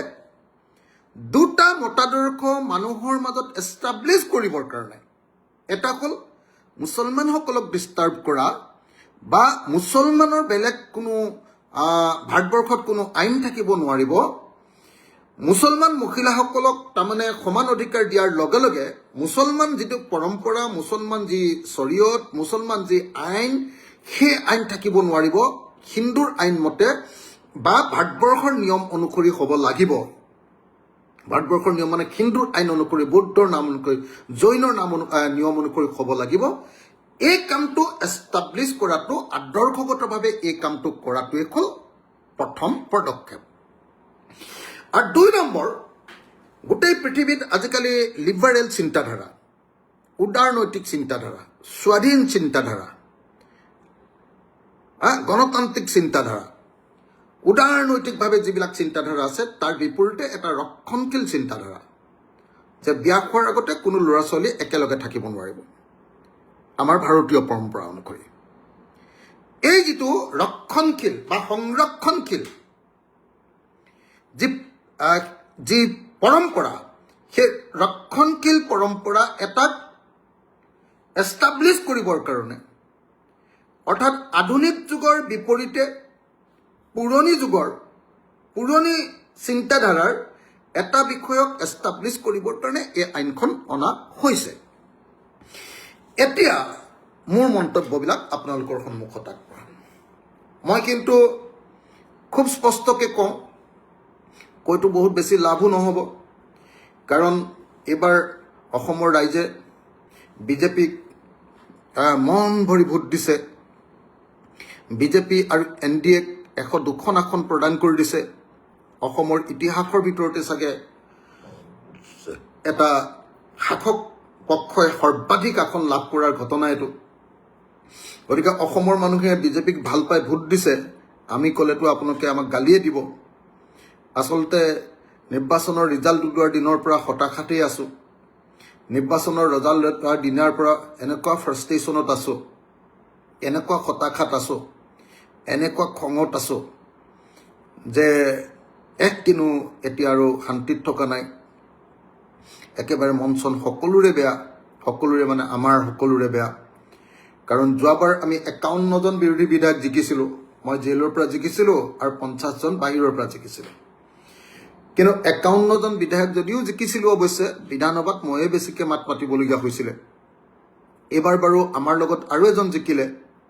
দুটা মতাদৰ্শ মানুহৰ মাজত এষ্টাব্লিছ কৰিবৰ কাৰণে, এটা হ'ল মুছলমানসকলক ডিষ্টাৰ্ব কৰা বা মুছলমানৰ বেলেগ কোনো ভাৰতবৰ্ষত কোনো আইন থাকিব নোৱাৰিব, মুছলমান মহিলাসকলক তাৰমানে সমান অধিকাৰ দিয়াৰ লগে লগে মুছলমান যিটো পৰম্পৰা, মুছলমান যি শৰীয়ত, মুছলমান যি আইন, সেই আইন থাকিব নোৱাৰিব হিন্দুৰ আইন মতে বা ভাৰতবৰ্ষৰ নিয়ম অনুসৰি হ'ব লাগিব। ভাৰতবৰ্ষৰ নিয়ম মানে হিন্দুৰ আইন অনুসৰি, বৌদ্ধৰ নাম অনুসৰি, জৈনৰ নিয়ম অনুসৰি হ'ব লাগিব। এই কামটো এষ্টাব্লিছ কৰাটো, আদৰ্শগতভাৱে এই কামটো কৰাটোৱে হ'ল প্ৰথম পদক্ষেপ। আৰু 2 নম্বৰ, গোটেই পৃথিৱীত আজিকালি লিবাৰেল চিন্তাধাৰা, উদাৰনৈতিক চিন্তাধাৰা, স্বাধীন চিন্তাধাৰা, গণতান্ত্ৰিক চিন্তাধাৰা, উদাৰনৈতিকভাৱে যিবিলাক চিন্তাধাৰা আছে তাৰ বিপৰীতে এটা ৰক্ষণশীল চিন্তাধাৰা, যে বিয়া খোৱাৰ আগতে কোনো ল'ৰা ছোৱালী একেলগে থাকিব নোৱাৰিব আমাৰ ভাৰতীয় পৰম্পৰা অনুসৰি। এই যিটো ৰক্ষণশীল বা সংৰক্ষণশীল যি পৰম্পৰা, সেই ৰক্ষণশীল পৰম্পৰা এটাক এষ্টাব্লিছ কৰিবৰ কাৰণে, অৰ্থাৎ আধুনিক যুগৰ বিপৰীতে পুৰণি চিন্তাধাৰাৰ এটা বিষয়ক এষ্টাব্লিছ কৰিবৰ কাৰণে এই আইনখন অনা হৈছে। এতিয়া মোৰ মন্তব্যবিলাক আপোনালোকৰ সন্মুখত আগবঢ়াম। মই কিন্তু খুব স্পষ্টকৈ কওঁ, কৈতো বহুত বেছি লাভো নহ'ব, কাৰণ এইবাৰ অসমৰ ৰাইজে বিজেপিক মন ভৰি ভোট দিছে। বিজেপি আৰু NDAক 102খন আসন প্ৰদান কৰি দিছে। অসমৰ ইতিহাসৰ ভিতৰতে চাগে এটা শাসক পক্ষই সৰ্বাধিক আসন লাভ কৰাৰ ঘটনা এইটো। গতিকে অসমৰ মানুহে বিজেপিক ভাল পাই ভোট দিছে, আমি ক'লেতো আপোনালোকে আমাক গালিয়ে দিব। আচলতে নিৰ্বাচনৰ ৰিজাল্ট ওলোৱাৰ দিনৰ পৰা হতাশাতেই আছোঁ। নিৰ্বাচনৰ ৰিজাল্ট ওলোৱাৰ দিনাৰ পৰা এনেকুৱা ফ্ৰাষ্ট্ৰেশ্যনত আছোঁ, এনেকুৱা হতাশাত আছোঁ, এনেকুৱা খঙত আছোঁ যে কিনো এতিয়া আৰু শান্তিত থকা নাই। একেবাৰে মন চন সকলোৰে বেয়া, সকলোৰে মানে আমাৰ সকলোৰে বেয়া। কাৰণ যোৱাবাৰ আমি 51জন বিৰোধী বিধায়ক জিকিছিলোঁ। মই জেলৰ পৰা জিকিছিলোঁ আৰু 50জন বাহিৰৰ পৰা জিকিছিলোঁ। কিন্তু 51জন বিধায়ক যদিও জিকিছিলোঁ, অৱশ্যে বিধানসভাত ময়ে বেছিকৈ মাত মাতিবলগীয়া হৈছিলে। এইবাৰ বাৰু আমাৰ লগত আৰু এজন জিকিলে,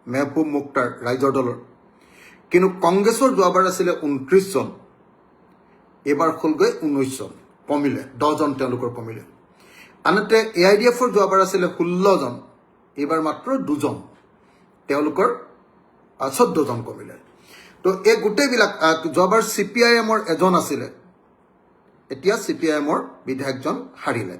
মেহবুব মুখতাৰ, ৰাইজৰ দলৰ। কিন্তু কংগ্ৰেছৰ যোৱাবাৰ আছিলে 29জন, এইবাৰ হ'লগৈ 19জন, কমিলে 10জন তেওঁলোকৰ কমিলে। আনহাতে AIDFৰ যোৱাবাৰ আছিলে 16জন, এইবাৰ মাত্ৰ 2জন, তেওঁলোকৰ 14জন কমিলে। তো এই গোটেইবিলাক, যোৱাবাৰ CPIMৰ এজন আছিলে, এতিয়া CPIMৰ বিধায়কজন হাৰিলে।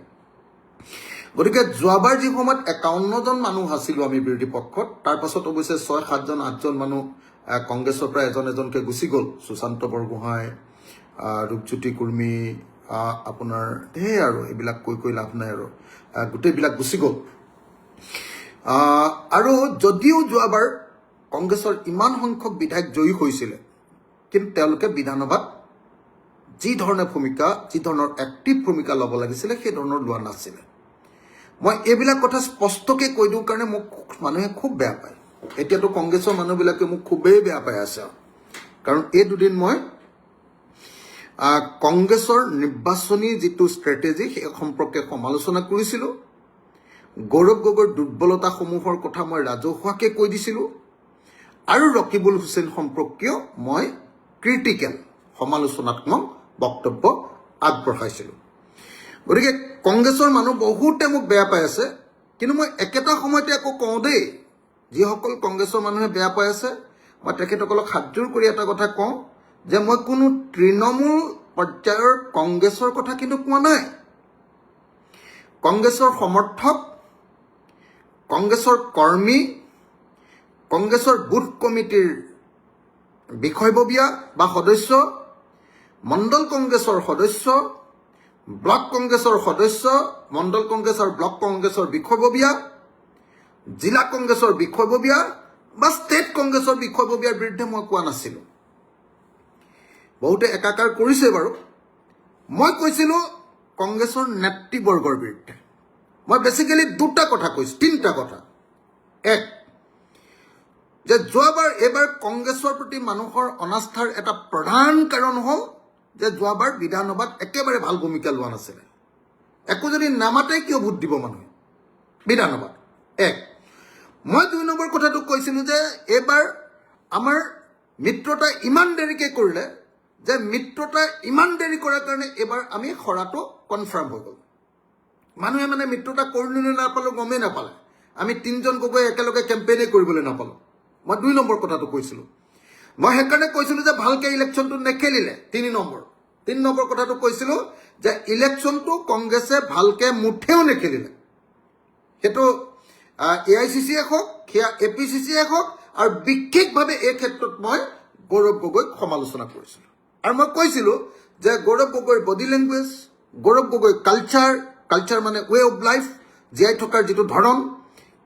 গতিকে যোৱাবাৰ যি সময়ত 51জন মানুহ আছিলোঁ আমি বিৰোধী পক্ষত, তাৰ পাছত অৱশ্যে 6-7জন 8জন মানুহ কংগ্ৰেছৰ পৰা এজনকৈ গুচি গ'ল। সুশান্ত বৰগোহাঁই, ৰূপজ্যোতি কুৰ্মী, আপোনাৰ ঢেৰ আৰু এইবিলাক কৈ লাভ নাই আৰু, গোটেইবিলাক গুচি গ'ল। আৰু যদিও যোৱাবাৰ কংগ্ৰেছৰ ইমান সংখ্যক বিধায়ক জয়ী হৈছিলে, কিন্তু তেওঁলোকে বিধানসভাত যি ধৰণৰ এক্টিভ ভূমিকা ল'ব লাগিছিলে সেই ধৰণৰ লোৱা নাছিলে। মই এইবিলাক কথা স্পষ্টকৈ কৈ দিওঁ কাৰণে মোক মানুহে খুব বেয়া পায়। এতিয়াতো কংগ্ৰেছৰ মানুহবিলাকে মোক খুবেই বেয়া পাই আছে, কাৰণ এই দুদিন মই কংগ্ৰেছৰ নিৰ্বাচনী যিটো ষ্ট্ৰেটেজি সেই সম্পৰ্কে সমালোচনা কৰিছিলোঁ। গৌৰৱ গগৈৰ দুৰ্বলতাসমূহৰ কথা মই ৰাজহুৱাকৈ কৈ দিছিলোঁ, আৰু ৰকিবুল হুছেইন সম্পৰ্কীয় মই ক্ৰিটিকেল সমালোচনাত্মক বক্তব্য আগবঢ়াইছিলোঁ। গতিকে কংগ্ৰেছৰ মানুহ বহুতে মোক বেয়া পাই আছে, কিন্তু মই একেটা সময়তে আকৌ কওঁ দেই, যিসকল কংগ্ৰেছৰ মানুহে বেয়া পাই আছে, মই তেখেতসকলক হাতযোৰ কৰি এটা কথা কওঁ যে মই কোনো তৃণমূল পৰ্যায়ৰ কংগ্ৰেছৰ কথা কিন্তু কোৱা নাই। কংগ্ৰেছৰ সমৰ্থক, কংগ্ৰেছৰ কৰ্মী, কংগ্ৰেছৰ বুথ কমিটিৰ বিষয়ববীয়া বা সদস্য, মণ্ডল কংগ্ৰেছৰ সদস্য, ব্লক কংগ্ৰেছৰ সদস্য, মণ্ডল কংগ্ৰেছ আৰু ব্লক কংগ্ৰেছৰ বিষয়ববীয়া, জিলা কংগ্ৰেছৰ বিষয়ববীয়া বা ষ্টেট কংগ্ৰেছৰ বিষয়ববীয়াৰ বিৰুদ্ধে মই কোৱা নাছিলোঁ। বহুতে একাকাৰ কৰিছে বাৰু। মই কৈছিলোঁ কংগ্ৰেছৰ নেতৃবৰ্গৰ বিৰুদ্ধে। মই বেছিকেলি দুটা কথা কৈছোঁ, তিনিটা কথা। এক, যে যোৱাবাৰ এইবাৰ কংগ্ৰেছৰ প্ৰতি মানুহৰ অনাস্থাৰ এটা প্ৰধান কাৰণ হ'ল যে যোৱাবাৰ বিধানসভাত একেবাৰে ভাল ভূমিকা লোৱা নাছিলে। একো যদি নামাতে কিয় ভোট দিব মানুহে বিধানসভাত? এক। মই ২ নম্বৰ কথাটো কৈছিলোঁ যে এইবাৰ আমাৰ মিত্ৰতা ইমান দেৰিকৈ কৰিলে যে মিত্ৰতা ইমান দেৰি কৰাৰ কাৰণে এইবাৰ আমি হৰাটো কনফাৰ্ম হৈ গ'ল। মানুহে মানে মিত্ৰতা কৰিলোঁ নে নাপালোঁ গমেই নাপালে। আমি ৩জন গগৈ একেলগে কেম্পেইনেই কৰিবলৈ নাপালোঁ। মই ২ নম্বৰ কথাটো কৈছিলোঁ। মই সেইকাৰণে কৈছিলোঁ যে ভালকৈ ইলেকশ্যনটো নেখেলিলে। ৩ নম্বৰ কথাটো কৈছিলোঁ যে ইলেকশ্যনটো কংগ্ৰেছে ভালকৈ মুঠেও নেখেলিলে। সেইটো AICCয়ে হওক, সেয়া APCCয়ে হওক, আৰু বিশেষভাৱে এই ক্ষেত্ৰত মই গৌৰৱ গগৈক সমালোচনা কৰিছিলোঁ। আৰু মই কৈছিলোঁ যে গৌৰৱ গগৈৰ বডি লেংগুৱেজ, গৌৰৱ গগৈৰ কালচাৰ মানে ৱে অফ লাইফ, জীয়াই থকাৰ যিটো ধৰণ,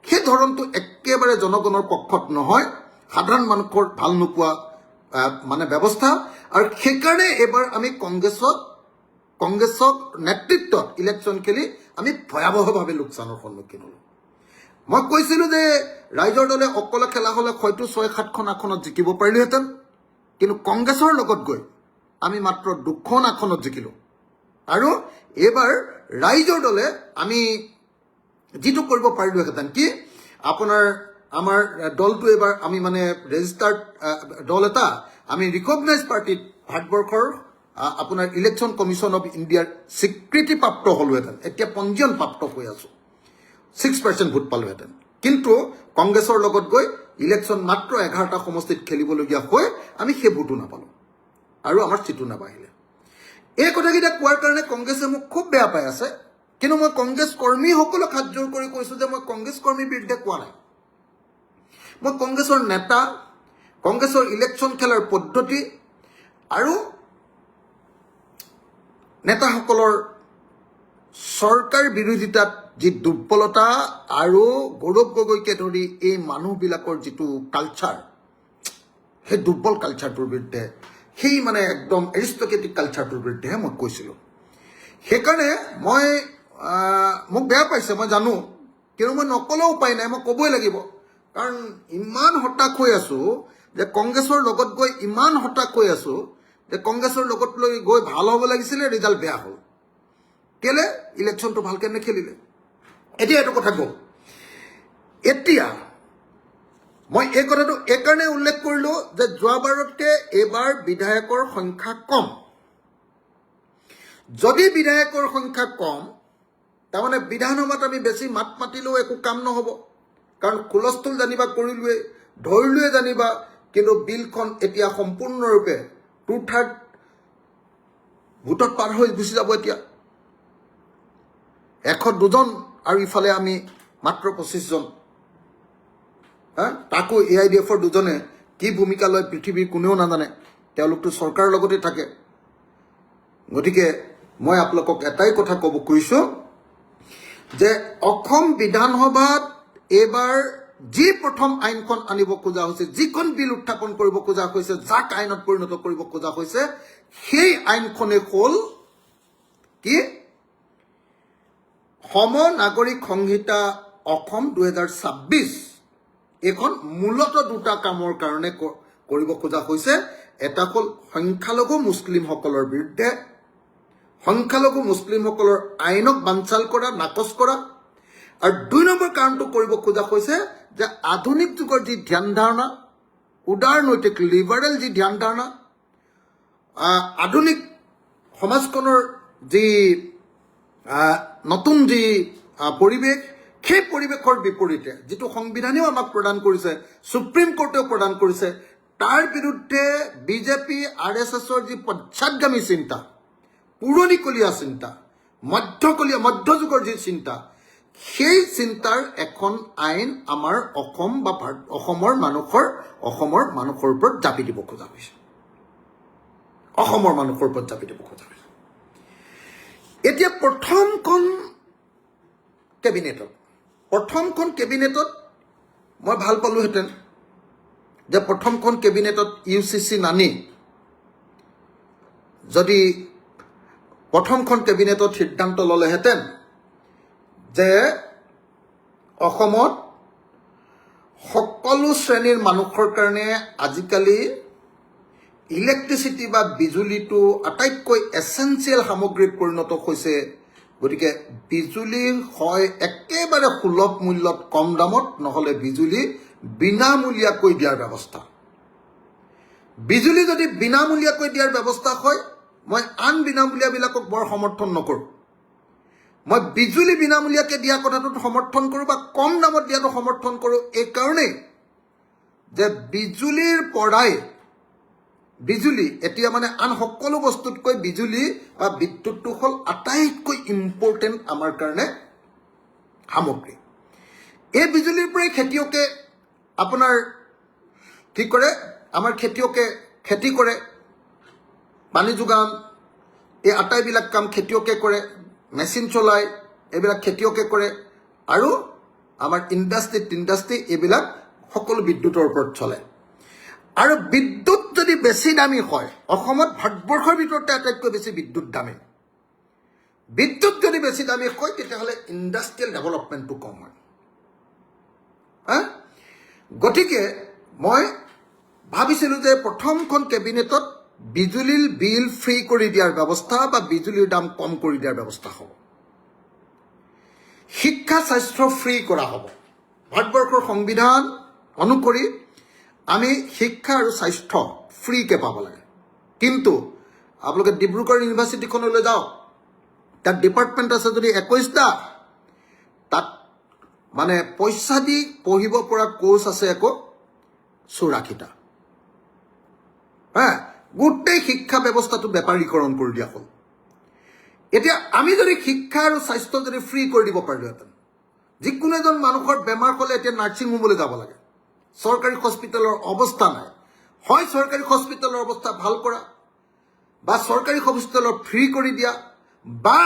সেই ধৰণটো একেবাৰে জনগণৰ পক্ষত নহয়, সাধাৰণ মানুহৰ ভাল নোপোৱা মানে ব্যৱস্থা। আৰু সেইকাৰণে এইবাৰ আমি কংগ্ৰেছক নেতৃত্বত ইলেকশ্যন খেলি আমি ভয়াৱহভাৱে লোকচানৰ সন্মুখীন হ'লোঁ। মই কৈছিলোঁ যে ৰাইজৰ দলে অকলে খেলা হ'লে হয়তো ৬-৭খন আসনত জিকিব পাৰিলোহেঁতেন, কিন্তু কংগ্ৰেছৰ লগত গৈ আমি মাত্ৰ 2খন আসনত জিকিলোঁ। আৰু এইবাৰ ৰাইজৰ দলে আমি যিটো কৰিব পাৰিলোহেঁতেন কি, আপোনাৰ আমাৰ দলটো এইবাৰ আমি মানে ৰেজিষ্টাৰ্ড দল এটা, আমি ৰিকগনাইজ পাৰ্টিত ভাৰতবৰ্ষৰ আপোনাৰ ইলেকশ্যন কমিশ্যন অফ ইণ্ডিয়াৰ স্বীকৃতিপ্ৰাপ্ত হ'লোহেঁতেন। এতিয়া পঞ্জীয়ন প্ৰাপ্ত হৈ আছোঁ, 6% ভোট পালোহেঁতেন। কিন্তু কংগ্ৰেছৰ লগত গৈ ইলেকশ্যন মাত্ৰ 11টা সমষ্টিত খেলিবলগীয়া হৈ আমি সেই ভোটো নাপালোঁ আৰু আমাৰ চিটো নাবাঢ়িলে। এই কথাকেইটা কোৱাৰ কাৰণে কংগ্ৰেছে মোক খুব বেয়া পাই আছে। কিন্তু মই কংগ্ৰেছ কৰ্মীসকলক হাত জোৰ কৰি কৈছোঁ যে মই কংগ্ৰেছ কৰ্মীৰ বিৰুদ্ধে কোৱা নাই। মই কংগ্ৰেছৰ নেতা, কংগ্ৰেছৰ ইলেকশ্যন খেলাৰ পদ্ধতি আৰু নেতাসকলৰ চৰকাৰ বিৰোধিতাত যি দুৰ্বলতা আৰু গৌৰৱ গগৈকে ধৰি এই মানুহবিলাকৰ যিটো কালচাৰ, সেই দুৰ্বল কালচাৰটোৰ বিৰুদ্ধে, সেই মানে একদম এৰিষ্টক্ৰেটিক কালচাৰটোৰ বিৰুদ্ধেহে মই কৈছিলোঁ। সেইকাৰণে মই মোক বেয়া পাইছে, মই জানো, কিন্তু মই নকলেও উপায় নাই, মই ক'বই লাগিব। কাৰণ ইমান হতাশ হৈ আছোঁ যে কংগ্ৰেছৰ লগত গৈ ইমান হতাশ হৈ আছোঁ যে কংগ্ৰেছৰ লগত লৈ গৈ ভাল হ'ব লাগিছিলে, ৰিজাল্ট বেয়া হ'ল। কেলে? ইলেকশ্যনটো ভালকৈ নেখেলিলে। এতিয়া এইটো কথা কওঁ। এতিয়া মই এই কথাটো এইকাৰণে উল্লেখ কৰিলোঁ যে যোৱাবাৰতকৈ এইবাৰ বিধায়কৰ সংখ্যা কম। যদি বিধায়কৰ সংখ্যা কম, তাৰমানে বিধানসভাত আমি বেছি মাত মাতিলেও একো কাম নহ'ব। কাৰণ হুলস্থুল জানিবা কৰিলোৱে, ধৰিলোৱে জানিবা, কিন্তু বিলখন এতিয়া সম্পূৰ্ণৰূপে 2/3 ভোটত পাৰ হৈ গুচি যাব। এতিয়া 102জন আৰু ইফালে আমি মাত্ৰ 25জন। তাকো AIDFৰ 2জনে কি ভূমিকা লয় পৃথিৱীৰ কোনেও নাজানে, তেওঁলোকতো চৰকাৰৰ লগতে থাকে। গতিকে মই আপোনালোকক এটাই কথা ক'ব খুজিছোঁ যে অসম বিধানসভাত এইবাৰ যি প্ৰথম আইনখন আনিব খোজা হৈছে, যিখন বিল উত্থাপন কৰিব খোজা হৈছে, যাক আইনত পৰিণত কৰিব খোজা হৈছে, সেই আইনখনে হ'ল কি, সম নাগৰিক সংহিতা অসম 2026। এইখন মূলতঃ দুটা কামৰ কাৰণে কৰিব খোজা হৈছে। এটা হ'ল সংখ্যালঘু মুছলিমসকলৰ বিৰুদ্ধে, সংখ্যালঘু মুছলিমসকলৰ আইনক বানচাল কৰা, নাকচ কৰা। আৰু 2 নম্বৰ কাৰণটো কৰিব খোজা হৈছে যে আধুনিক যুগৰ যি ধ্যান ধাৰণা, উদাৰনৈতিক লিবাৰেল যি ধ্যান ধাৰণা, আধুনিক সমাজখনৰ যি নতুন যি পৰিৱেশ, সেই পৰিৱেশৰ বিপৰীতে যিটো সংবিধানেও আমাক প্ৰদান কৰিছে, সুপ্ৰিম কোৰ্টেও প্ৰদান কৰিছে, তাৰ বিৰুদ্ধে বিজেপি RSSৰ যি পশ্চাদগামী চিন্তা, পুৰণিকলীয়া চিন্তা, মধ্যযুগৰ যি চিন্তা, সেই চিন্তাৰ এখন আইন আমাৰ অসম বা অসমৰ মানুহৰ ওপৰত জাপি দিব খোজা হৈছে। অসমৰ মানুহৰ ওপৰত জাপি দিব খোজা হৈছে। এতিয়া প্ৰথমখন কেবিনেটত মই ভাল পালোহেঁতেন যে প্ৰথমখন কেবিনেটত UCC নানি যদি প্ৰথমখন কেবিনেটত সিদ্ধান্ত ল'লেহেঁতেন যে অসমত সকলো শ্ৰেণীৰ মানুহৰ কাৰণে আজিকালি ইলেক্ট্ৰিচিটি বা বিজুলীটো আটাইতকৈ এছেঞ্চিয়েল সামগ্ৰীত পৰিণত হৈছে গতিকে বিজুলী হয় একেবাৰে সুলভ মূল্যত কম দামত নহ'লে বিজুলী বিনামূলীয়াকৈ দিয়াৰ ব্যৱস্থা বিজুলী যদি বিনামূলীয়াকৈ দিয়াৰ ব্যৱস্থা হয় মই আন বিনামূলীয়াবিলাকক বৰ সমৰ্থন নকৰোঁ মই বিজুলী বিনামূলীয়াকৈ দিয়া কথাটোত সমৰ্থন কৰোঁ বা কম দামত দিয়াটো সমৰ্থন কৰোঁ এইকাৰণেই যে বিজুলীৰ পৰাই বিজুলী এতিয়া মানে আন সকলো বস্তুতকৈ বিজুলী বা বিদ্যুৎটো হ'ল আটাইতকৈ ইম্পৰ্টেণ্ট আমাৰ কাৰণে সামগ্ৰী এই বিজুলীৰ পৰাই খেতিয়কে আপোনাৰ কি কৰে আমাৰ খেতিয়কে খেতি কৰে পানী যোগান এই আটাইবিলাক কাম খেতিয়কে কৰে মেচিন চলায় এইবিলাক খেতিয়কে কৰে আৰু আমাৰ ইণ্ডাষ্ট্ৰি এইবিলাক সকলো বিদ্যুতৰ ওপৰত চলে আৰু বিদ্যুৎ যদি বেছি দামী হয় অসমত ভাৰতবৰ্ষৰ ভিতৰতে আটাইতকৈ বেছি বিদ্যুৎ দামী বিদ্যুৎ যদি বেছি দামী হয় তেতিয়াহ'লে ইণ্ডাষ্ট্ৰিয়েল ডেভেলপমেণ্টটো কম হয় গতিকে মই ভাবিছিলোঁ যে প্ৰথমখন কেবিনেটত বিজুলীৰ বিল ফ্ৰী কৰি দিয়াৰ ব্যৱস্থা বা বিজুলীৰ দাম কম কৰি দিয়াৰ ব্যৱস্থা হ'ব শিক্ষা স্বাস্থ্য ফ্ৰী কৰা হ'ব ভাৰতবৰ্ষৰ সংবিধান অনুসৰি আমি শিক্ষা আৰু স্বাস্থ্য ফ্ৰীকৈ পাব লাগে কিন্তু আপোনালোকে ডিব্ৰুগড় ইউনিভাৰ্চিটিখনলৈ যাওক তাত ডিপাৰ্টমেণ্ট আছে যদি 21টা তাত মানে পইচা দি পঢ়িব পৰা কোৰ্চ আছে আকৌ 84টা গোটেই শিক্ষা ব্যৱস্থাটো বেপাৰীকৰণ কৰি দিয়া হ'ল এতিয়া আমি যদি শিক্ষা আৰু স্বাস্থ্য যদি ফ্ৰী কৰি দিব পাৰিলোহেঁতেন যিকোনো এজন মানুহৰ বেমাৰ হ'লে এতিয়া নাৰ্ছিং হোমলৈ যাব লাগে চৰকাৰী হস্পিটেলৰ অৱস্থা নাই হয় চৰকাৰী হস্পিটেলৰ অৱস্থা ভাল কৰা বা চৰকাৰী হস্পিটেলৰ ফ্ৰী কৰি দিয়া বা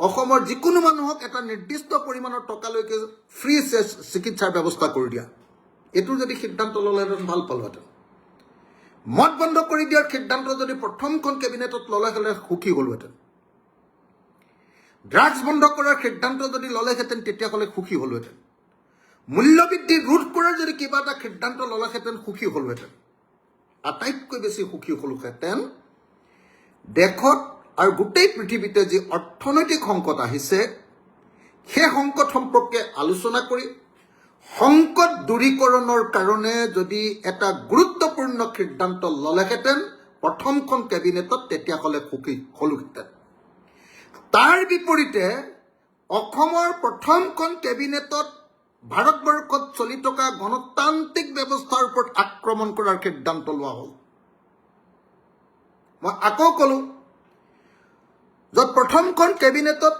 অসমৰ যিকোনো মানুহক এটা নিৰ্দিষ্ট পৰিমাণৰ টকালৈকে ফ্ৰী চিকিৎসাৰ ব্যৱস্থা কৰি দিয়া এইটো যদি সিদ্ধান্ত ল'লেহেঁতেন ভাল পালোহেঁতেন মদ বন্ধ কৰি দিয়াৰ সিদ্ধান্ত যদি প্ৰথমখন কেবিনেটত ল'লে হ'লে সুখী হ'লোহেঁতেন ড্ৰাগছ বন্ধ কৰাৰ সিদ্ধান্ত যদি ল'লেহেঁতেন তেতিয়াহ'লে সুখী হ'লোহেঁতেন মূল্যবৃদ্ধি ৰোধ কৰাৰ যদি কিবা এটা সিদ্ধান্ত ল'লেহেঁতেন সুখী হ'লোহেঁতেন আটাইতকৈ বেছি সুখী হ'লোহেঁতেন দেশত আৰু গোটেই পৃথিৱীতে যি অৰ্থনৈতিক সংকট আহিছে সেই সংকট সম্পৰ্কে আলোচনা কৰি সংকট দূৰীকৰণৰ কাৰণে যদি এটা গুৰুত্বপূৰ্ণ সিদ্ধান্ত ল'লেহেঁতেন প্ৰথমখন কেবিনেটত তেতিয়াহ'লে সুখী হ'লোহেঁতেন তাৰ বিপৰীতে অসমৰ প্ৰথমখন কেবিনেটত ভাৰতবৰ্ষত চলি থকা গণতান্ত্ৰিক ব্যৱস্থাৰ ওপৰত আক্ৰমণ কৰাৰ সিদ্ধান্ত লোৱা হ'ল মই আকৌ ক'লো য'ত প্ৰথমখন কেবিনেটত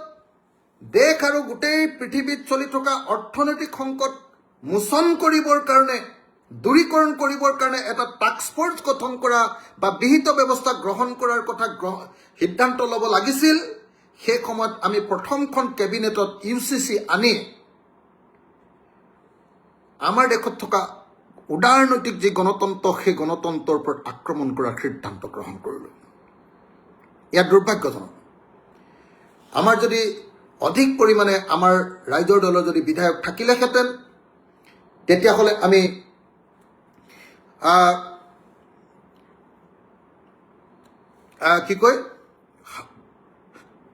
দেশ আৰু গোটেই পৃথিৱীত চলি থকা অৰ্থনৈতিক সংকট মোচন কৰিবৰ কাৰণে দূৰীকৰণ কৰিবৰ কাৰণে এটা টাস্ক ফ'ৰ্চ গঠন কৰা বা বিহিত ব্যৱস্থা গ্ৰহণ কৰাৰ কথা সিদ্ধান্ত ল'ব লাগিছিল সেই সময়ত আমি প্ৰথমখন কেবিনেটত UCC আনি আমাৰ দেশত থকা উদাৰনৈতিক যি গণতন্ত্ৰ সেই গণতন্ত্ৰৰ ওপৰত আক্ৰমণ কৰাৰ সিদ্ধান্ত গ্ৰহণ কৰিলোঁ ইয়াত দুৰ্ভাগ্যজনক আমাৰ যদি অধিক পৰিমাণে আমাৰ ৰাইজৰ দলৰ যদি বিধায়ক থাকিলেহেঁতেন তেতিয়াহ'লে আমি কি কয়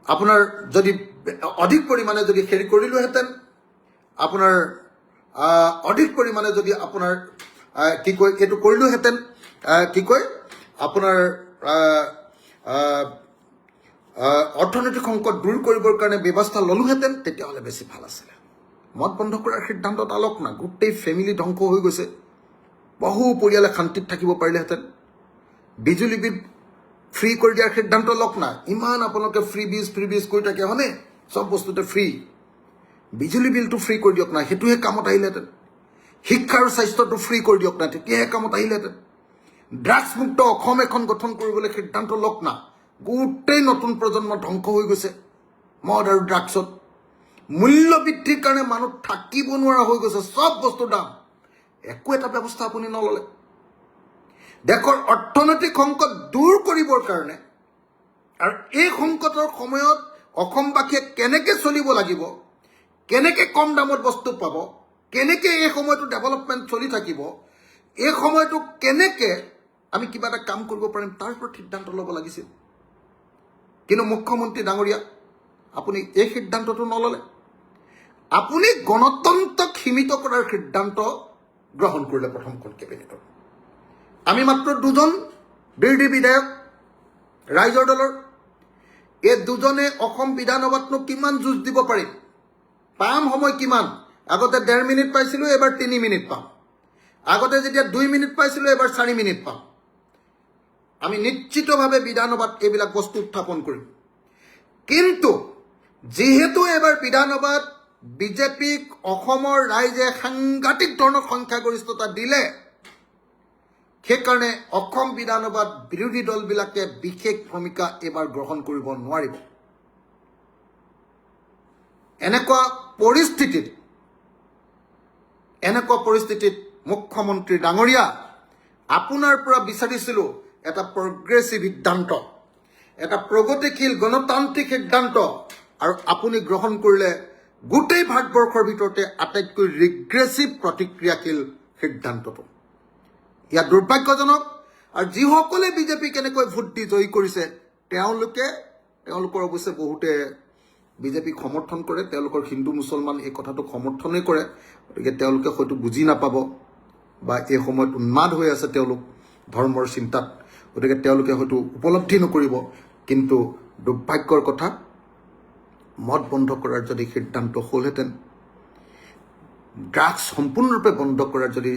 আপোনাৰ যদি অধিক পৰিমাণে যদি হেৰি কৰিলোহেঁতেন আপোনাৰ অধিক পৰিমাণে যদি আপোনাৰ কি কয় এইটো কৰিলোহেঁতেন কি কয় আপোনাৰ অৰ্থনৈতিক সংকট দূৰ কৰিবৰ কাৰণে ব্যৱস্থা ল'লোহেঁতেন তেতিয়াহ'লে বেছি ভাল আছিলে মদ বন্ধ কৰাৰ সিদ্ধান্তত আলোক না গোটেই ফেমিলি ধ্বংস হৈ গৈছে বহু পৰিয়ালে শান্তিত থাকিব পাৰিলেহেঁতেন বিজুলী বিল ফ্ৰী কৰি দিয়াৰ সিদ্ধান্ত লওক না ইমান আপোনালোকে ফ্ৰী বিজ কৰি থাকে হয়নে চব বস্তুতে ফ্ৰী বিজুলী বিলটো ফ্ৰী কৰি দিয়ক না সেইটোহে কামত আহিলেহেঁতেন শিক্ষা আৰু স্বাস্থ্যটো ফ্ৰী কৰি দিয়ক না তেতিয়াহে কামত আহিলেহেঁতেন ড্ৰাগছমুক্ত অসম এখন গঠন কৰিবলৈ সিদ্ধান্ত লওক না গোটেই নতুন প্ৰজন্ম ধ্বংস হৈ গৈছে মদ আৰু ড্ৰাগছত মূল্য বৃদ্ধিৰ কাৰণে মানুহ থাকিব নোৱাৰা হৈ গৈছে সব বস্তুৰ দাম একো এটা ব্যৱস্থা আপুনি নললে দেশৰ অৰ্থনৈতিক সংকট দূৰ কৰিবৰ কাৰণে আৰু এই সংকটৰ সময়ত অসমবাসীয়ে কেনেকৈ চলিব লাগিব কেনেকৈ কম দামত বস্তু পাব কেনেকৈ এই সময়টো ডেভেলপমেণ্ট চলি থাকিব এই সময়টো কেনেকৈ আমি কিবা এটা কাম কৰিব পাৰিম তাৰ ওপৰত সিদ্ধান্ত ল'ব লাগিছিল কিন্তু মুখ্যমন্ত্ৰী ডাঙৰীয়া আপুনি এই সিদ্ধান্তটো নললে আপুনি গণতন্ত্ৰক সীমিত কৰাৰ সিদ্ধান্ত গ্ৰহণ কৰিলে প্ৰথমখন কেবিনেটত আমি মাত্ৰ দুজন বিৰোধী বিধায়ক ৰাইজৰ দলৰ এই দুজনে অসম বিধানসভাতনো কিমান যুঁজ দিব পাৰিম পাম সময় কিমান আগতে 1.5 মিনিট পাইছিলোঁ এবাৰ 3 মিনিট পাম আগতে যেতিয়া 2 মিনিট পাইছিলোঁ এবাৰ 4 মিনিট পাম আমি নিশ্চিতভাৱে বিধানসভাত এইবিলাক বস্তু উত্থাপন কৰিম কিন্তু যেহেতু এবাৰ বিধানসভাত বিজেপিক অসমৰ ৰাইজে সাংঘাতিক ধৰণৰ সংখ্যাগৰিষ্ঠতা দিলে সেইকাৰণে অসম বিধানসভাত বিৰোধী দলবিলাকে বিশেষ ভূমিকা এবাৰ গ্ৰহণ কৰিব নোৱাৰিব এনেকুৱা পৰিস্থিতিত মুখ্যমন্ত্ৰী ডাঙৰীয়া আপোনাৰ পৰা বিচাৰিছিলোঁ এটা প্ৰগ্ৰেছিভ সিদ্ধান্ত এটা প্ৰগতিশীল গণতান্ত্ৰিক সিদ্ধান্ত আৰু আপুনি গ্ৰহণ কৰিলে গোটেই ভাৰতবৰ্ষৰ ভিতৰতে আটাইতকৈ ৰিগ্ৰেছিভ প্ৰতিক্ৰিয়াশীল সিদ্ধান্তটো ইয়াত দুৰ্ভাগ্যজনক আৰু যিসকলে বিজেপি কেনেকৈ ভোট দি জয়ী কৰিছে তেওঁলোকৰ অৱশ্যে বহুতে বিজেপিক সমৰ্থন কৰে তেওঁলোকৰ হিন্দু মুছলমান এই কথাটোক সমৰ্থনেই কৰে গতিকে তেওঁলোকে হয়তো বুজি নাপাব বা এই সময়ত উন্মাদ হৈ আছে তেওঁলোক ধৰ্মৰ চিন্তাত গতিকে তেওঁলোকে হয়তো উপলব্ধি নকৰিব কিন্তু দুৰ্ভাগ্যৰ কথা মদ বন্ধ কৰাৰ যদি সিদ্ধান্ত হ'লহেঁতেন ড্ৰাগছ সম্পূৰ্ণৰূপে বন্ধ কৰাৰ যদি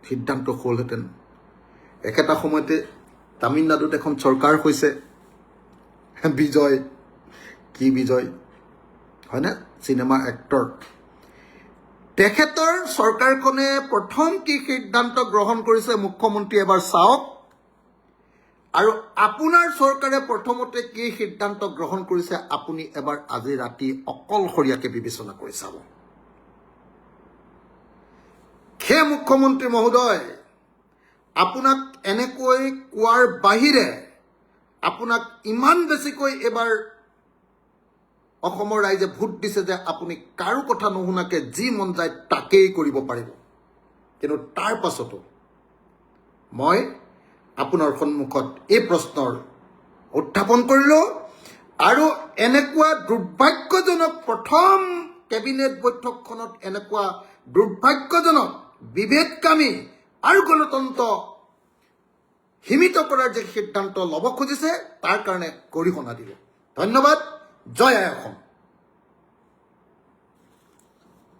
সিদ্ধান্ত হ'লহেঁতেন একেটা সময়তে তামিলনাডুত এখন চৰকাৰ হৈছে বিজয় হয়নে চিনেমা এক্টৰ তেখেতৰ চৰকাৰখনে প্ৰথম কি সিদ্ধান্ত গ্ৰহণ কৰিছে মুখ্যমন্ত্ৰী এবাৰ চাওক আৰু আপোনাৰ চৰকাৰে প্ৰথমতে কি সিদ্ধান্ত গ্ৰহণ কৰিছে আপুনি এবাৰ আজি ৰাতি অকলশৰীয়াকৈ বিবেচনা কৰি চাব হে মুখ্যমন্ত্ৰী মহোদয় আপোনাক এনেকৈ কোৱাৰ বাহিৰে আপোনাক ইমান বেছিকৈ এবাৰ অসমৰ ৰাইজে ভোট দিছে যে আপুনি কাৰো কথা নুশুনাকৈ যি মন যায় তাকেই কৰিব পাৰিব কিন্তু তাৰ পাছতো মই আপোনাৰ সন্মুখত এই প্ৰশ্নৰ উত্থাপন কৰিলোঁ আৰু এনেকুৱা দুৰ্ভাগ্যজনক প্ৰথম কেবিনেট বৈঠকখনত এনেকুৱা দুৰ্ভাগ্যজনক বিভেদকামী আৰু গণতন্ত্ৰ সীমিত কৰাৰ যে সিদ্ধান্ত ল'ব খুজিছে তাৰ কাৰণে গৰিহণা দিলোঁ ধন্যবাদ জয় আই অসম